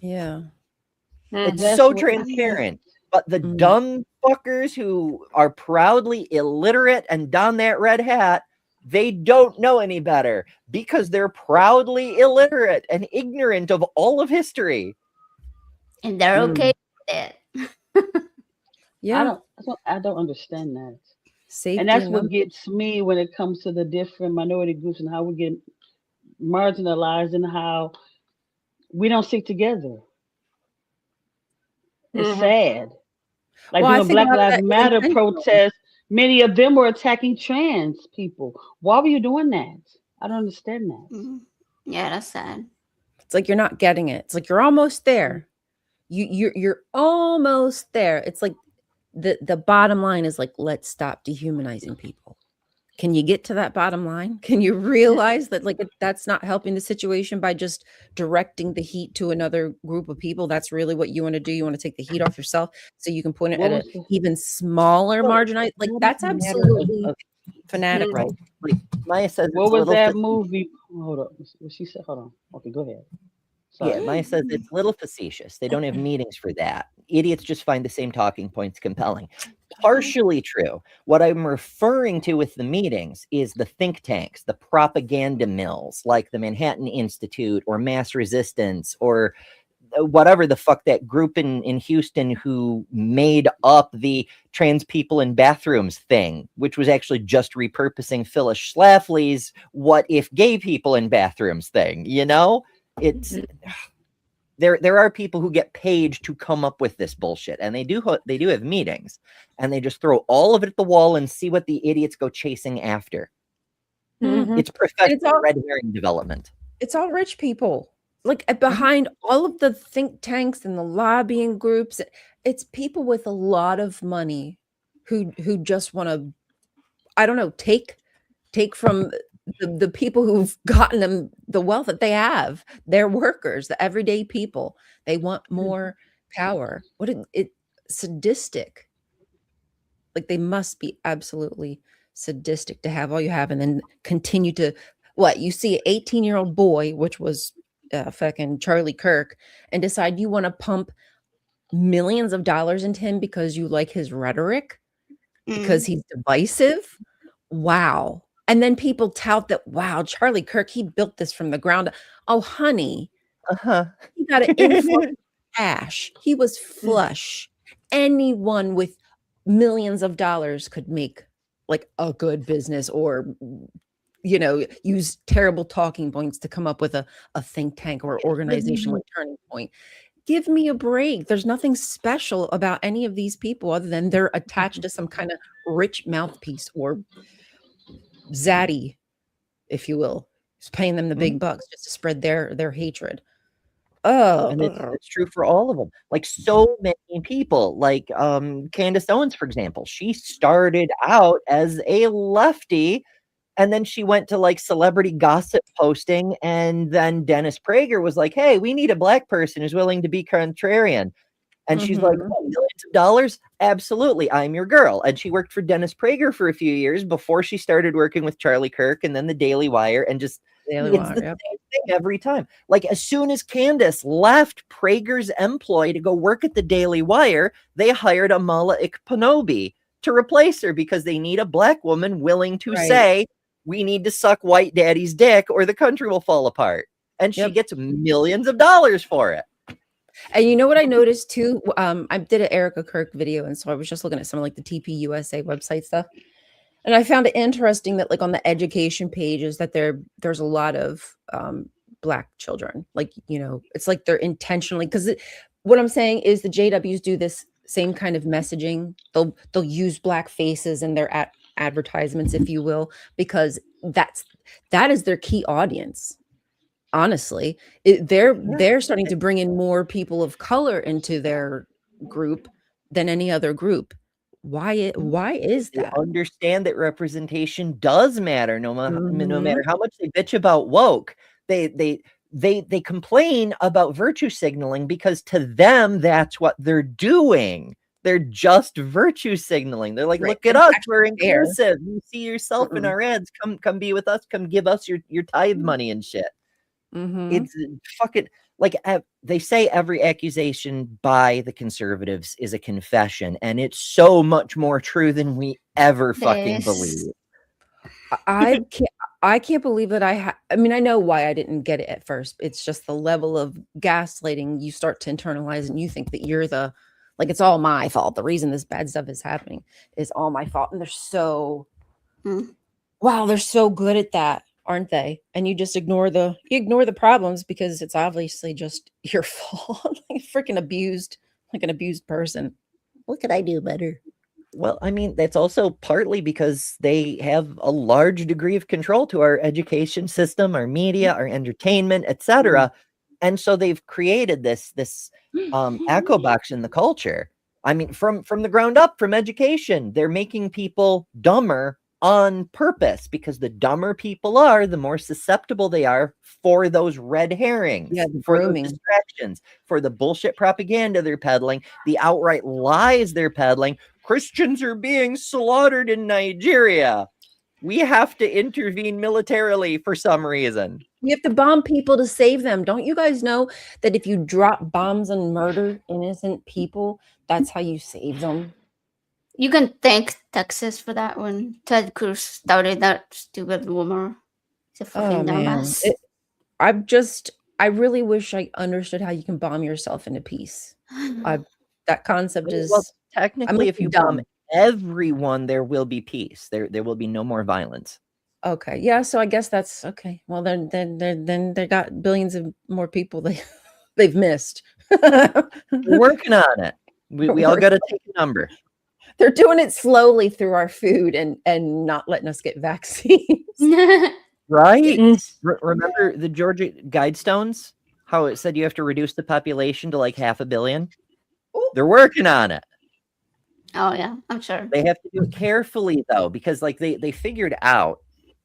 it's so transparent. But the dumb fuckers who are proudly illiterate and don that red hat, they don't know any better because they're proudly illiterate and ignorant of all of history. And they're okay with it. I don't understand that. Safety, and that's what gets me when it comes to the different minority groups and how we get marginalized and how we don't stick together. It's sad. Like during Black Lives Matter protests, many of them were attacking trans people. Why were you doing that? I don't understand that. Yeah, that's sad. It's like you're not getting it. It's like you're almost there. You're almost there. It's like the bottom line is like, let's stop dehumanizing people. Can you get to that bottom line? Can you realize that like that's not helping the situation by just directing the heat to another group of people? That's really what you want to do. You want to take the heat off yourself so you can point it at an even smaller marginalized. Like that's absolutely fanatical. Right. Like Maya says, what was that movie? Hold on. What she said? Hold on. Okay, go ahead. Sorry. Yeah, Maya says it's a little facetious. They don't have meetings for that. Idiots just find the same talking points compelling. Partially true. What I'm referring to with the meetings is the think tanks, the propaganda mills, like the Manhattan Institute or Mass Resistance or whatever the fuck that group in Houston who made up the trans people in bathrooms thing, which was actually just repurposing Phyllis Schlafly's "What if gay people in bathrooms" thing. It's there are people who get paid to come up with this bullshit, and they do have meetings, and they just throw all of it at the wall and see what the idiots go chasing after. It's professional red herring development. It's all rich people. Like behind all of the think tanks and the lobbying groups, it's people with a lot of money who just want to, I don't know, take from the people who've gotten them the wealth that they have. They're workers, the everyday people. They want more power. It sadistic. Like they must be absolutely sadistic to have all you have and then continue to you see an 18-year-old boy, which was fucking Charlie Kirk, and decide you want to pump millions of dollars into him because you like his rhetoric, because he's divisive. Wow. And then people tout that, wow, Charlie Kirk, he built this from the ground up. Oh, honey. He got an influx of cash. He was flush. Anyone with millions of dollars could make like a good business or, use terrible talking points to come up with a think tank or organization like Turning Point. give me a break. There's nothing special about any of these people other than they're attached to some kind of rich mouthpiece or zaddy, if you will. It's paying them the big bucks just to spread their hatred. Oh, and it's true for all of them. Like so many people, like Candace Owens, for example, she started out as a lefty, and then she went to like celebrity gossip posting, and then Dennis Prager was like, "Hey, we need a black person who's willing to be contrarian." And she's like, "Oh, millions of dollars? Absolutely, I'm your girl." And she worked for Dennis Prager for a few years before she started working with Charlie Kirk and then the Daily Wire, and just Daily it's Wire, the yep. same thing every time. Like as soon as Candace left Prager's employ to go work at the Daily Wire, they hired Amala Ikpanobi to replace her because they need a black woman willing to say, "We need to suck white daddy's dick or the country will fall apart." And she gets millions of dollars for it. And you know what I noticed too? I did an Erica Kirk video, and so I was just looking at some of like the TP USA website stuff. And I found it interesting that like on the education pages that there's a lot of black children. Like, you know, it's like they're intentionally, because what I'm saying is the JWs do this same kind of messaging. They'll use black faces in their advertisements, if you will, because that is their key audience. Honestly, they're starting to bring in more people of color into their group than any other group. Why is that? They understand that representation does matter, no matter how much they bitch about woke. They complain about virtue signaling because to them that's what they're doing. They're just virtue signaling. They're like, look at us, we're inclusive. You see yourself in our ads. Come be with us. Come give us your tithe money and shit. It's fucking like they say every accusation by the conservatives is a confession, and it's so much more true than we ever fucking believe. I can't believe that I mean, I know why I didn't get it at first. It's just the level of gaslighting you start to internalize, and you think that you're like, it's all my fault. The reason this bad stuff is happening is all my fault. And they're so they're so good at that, aren't they? And you just ignore the problems because it's obviously just your fault. Like freaking abused, like an abused person. What could I do better? Well, I mean, that's also partly because they have a large degree of control to our education system, our media, our entertainment, etc. And so they've created this echo box in the culture. I mean, from the ground up, from education, they're making people dumber on purpose, because the dumber people are, the more susceptible they are for those red herrings, for those distractions, for the bullshit propaganda they're peddling, the outright lies they're peddling. Christians are being slaughtered in Nigeria. We have to intervene militarily for some reason. We have to bomb people to save them. Don't you guys know that if you drop bombs and murder innocent people, that's how you save them? You can thank Texas for that one. Ted Cruz started that stupid rumor. It's a fucking dumbass. I really wish I understood how you can bomb yourself into peace. That concept is... Well, technically, if you bomb everyone, there will be peace. There will be no more violence. Okay. Yeah. So I guess that's okay. Well, then they got billions of more people they've missed. We're working on it. We all got to take a number. They're doing it slowly through our food and not letting us get vaccines. Right? Remember the Georgia Guidestones? How it said you have to reduce the population to like 500 million? They're working on it. Oh yeah, I'm sure. They have to do it carefully though, because like they figured out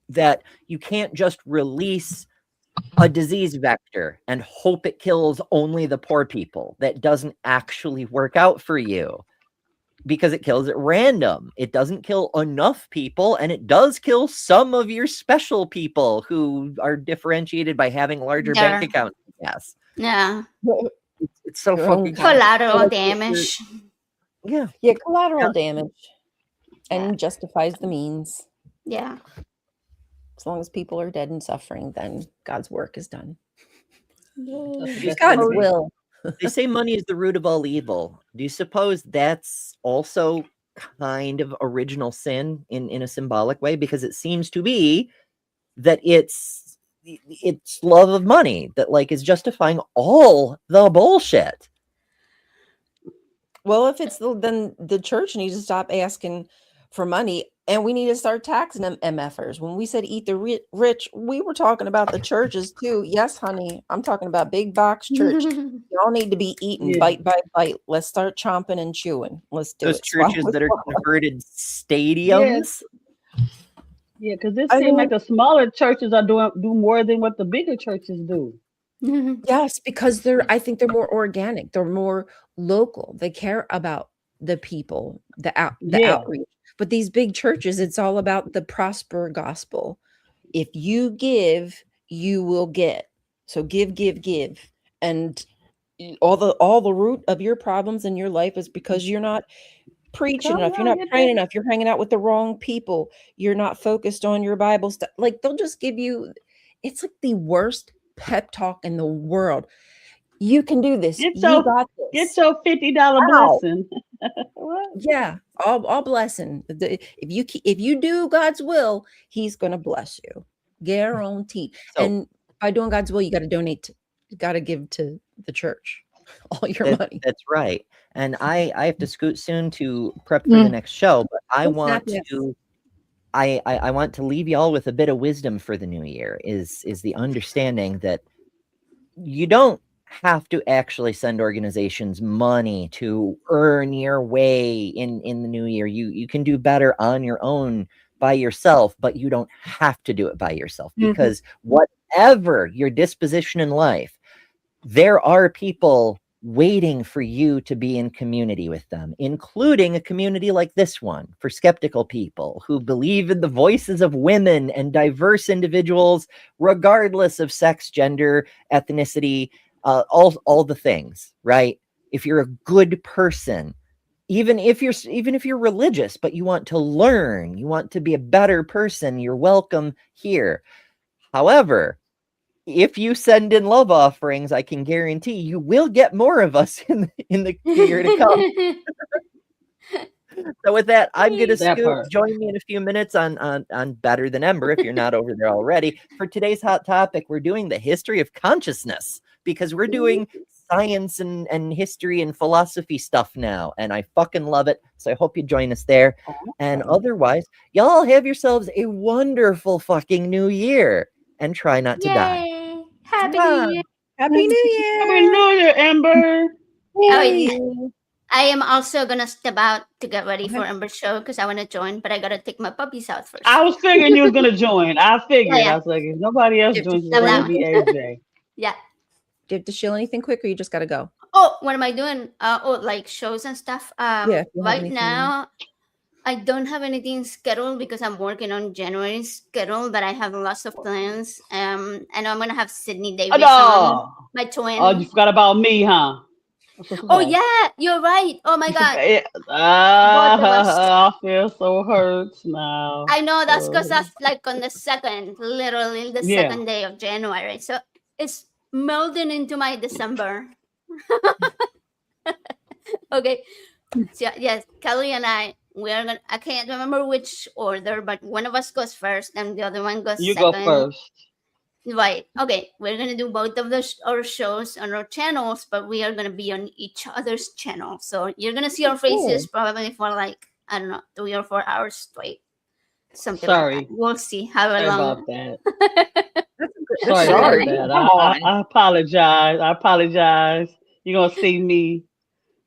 that you can't just release a disease vector and hope it kills only the poor people. That doesn't actually work out for you, because it kills at random. It doesn't kill enough people, and it does kill some of your special people who are differentiated by having larger bank accounts. Yes. Yeah. It's so fucking collateral damage. Yeah, collateral damage, and justifies the means. Yeah. As long as people are dead and suffering, then God's work is done. Yay. God's will. They say money is the root of all evil. Do you suppose that's also kind of original sin in a symbolic way? Because it seems to be that it's love of money that like is justifying all the bullshit. Well, if it's then the church needs to stop asking for money, and we need to start taxing them MFers. When we said eat the rich, we were talking about the churches too. Yes, honey, I'm talking about big box church. Y'all need to be eating bite by bite. Let's start chomping and chewing. Let's do Those it. churches that are converted stadiums. Yes. Yeah, because it seems like the smaller churches are do more than what the bigger churches do. Yes, because I think they're more organic. They're more local. They care about the people, the outreach. But these big churches, it's all about the prosper gospel. If you give, you will get. So give, and all the root of your problems in your life is because you're not preaching enough, you're not praying enough, you're hanging out with the wrong people, you're not focused on your Bible stuff. Like they'll just give you, it's like the worst pep talk in the world. You can do this. You got this. Get your $50 blessing. Yeah, all blessing. If you do God's will, He's gonna bless you, guaranteed. And by doing God's will, you got to donate. You got to give to the church all your money. That's right. And I have to scoot soon to prep for the next show, but I want to. I want to leave y'all with a bit of wisdom for the new year. Is the understanding that you don't have to actually send organizations money to earn your way in the new year. You can do better on your own by yourself, but you don't have to do it by yourself, because whatever your disposition in life, there are people waiting for you to be in community with them, including a community like this one for skeptical people who believe in the voices of women and diverse individuals, regardless of sex, gender, ethnicity, all the things, right? If you're a good person, even if you're religious, but you want to learn, you want to be a better person, you're welcome here. However, if you send in love offerings, I can guarantee you will get more of us in the year to come. So with that, I'm going to scoot. Join me in a few minutes on Better Than Ember, if you're not over there already. For today's hot topic, we're doing the history of consciousness, because we're doing science and history and philosophy stuff now, and I fucking love it. So I hope you join us there. And otherwise, y'all have yourselves a wonderful fucking new year, and try not to die. Happy New Year. Happy New Year. Happy New Year, Ember. I am also gonna step out to get ready for Ember's show because I want to join, but I gotta take my puppies out first. I was figuring you was gonna join. I figured. I was like, if nobody else joins, it's gonna be AJ. Yeah. Do you have to shill anything quick, or you just gotta go? Oh, what am I doing? Like shows and stuff. Right now, I don't have anything scheduled because I'm working on January's schedule, but I have lots of plans. I know I'm gonna have Sydney Davis on, my twin. Oh, you forgot about me, huh? Oh yeah, you're right. Oh my God. I feel so hurt now. I know, that's because that's like on the second, literally the second day of January. So it's melding into my December. Okay. So yes, Kelly and I can't remember which order, but one of us goes first and the other one goes second. You go first. Right. Okay. We're going to do both of our shows on our channels, but we are going to be on each other's channel. So you're going to see our faces probably for like, I don't know, 3 or 4 hours straight. Something like that. We'll see how long. About that. Sorry about that. I apologize. You're going to see me.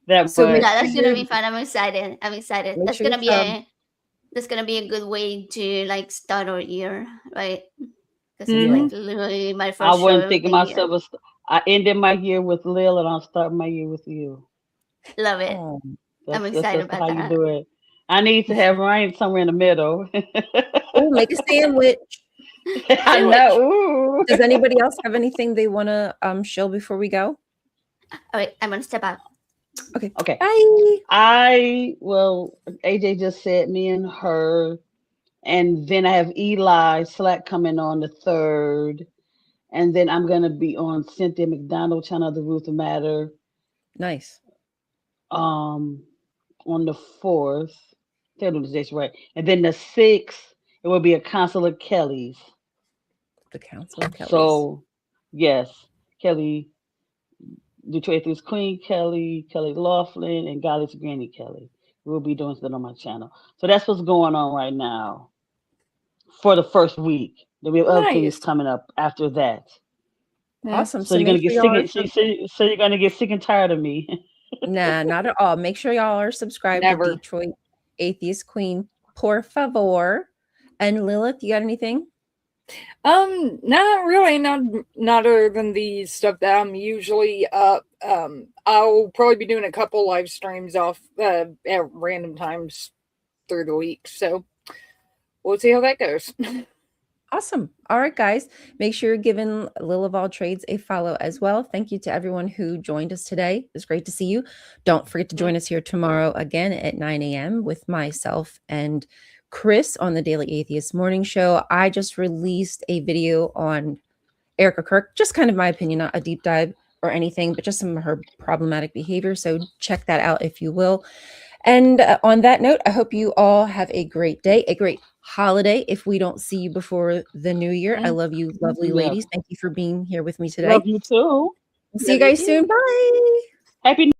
That's going to be fun. I'm excited. That's going to be a good way to like start our year, right? Because it's like literally my first. I wasn't thinking myself. I ended my year with Lil, and I'll start my year with you. Love it. I'm excited about how you do it. I need to have Ryan somewhere in the middle. Oh, make a sandwich. I know. Ooh. Does anybody else have anything they want to show before we go? All right, I'm gonna step out. Okay. Bye. AJ just said me and her. And then I have Eli Slack coming on the 3rd. And then I'm going to be on Cynthia McDonald channel, The Ruth Matter. Nice. On the 4th. Tell them the dates right. And then the 6th, it will be a Council of Kellys. The Council of Kellys. So, yes, Kelly Detroit Atheist Queen Kelly, Kelly Laughlin, and Godless Granny Kelly. We'll be doing that on my channel. So that's what's going on right now for the first week. There'll be other things coming up after that. Awesome. So you're gonna get sick. So you're gonna get sick and tired of me. Nah, not at all. Make sure y'all are subscribed to Detroit Atheist Queen, por favor. And Lilith, you got anything? Not really. Not other than the stuff that I'm usually up. I'll probably be doing a couple live streams off at random times through the week. So we'll see how that goes. Awesome. All right, guys. Make sure you're giving Lil of All Trades a follow as well. Thank you to everyone who joined us today. It was great to see you. Don't forget to join us here tomorrow again at 9 a.m. with myself and Chris on the Daily Atheist Morning Show. I just released a video on Erica Kirk, just kind of my opinion, not a deep dive or anything, but just some of her problematic behavior. So check that out if you will. And on that note, I hope you all have a great day, a great holiday if we don't see you before the new year. I love you, lovely ladies. Thank you for being here with me today. Love you too. See you guys soon. Bye. Happy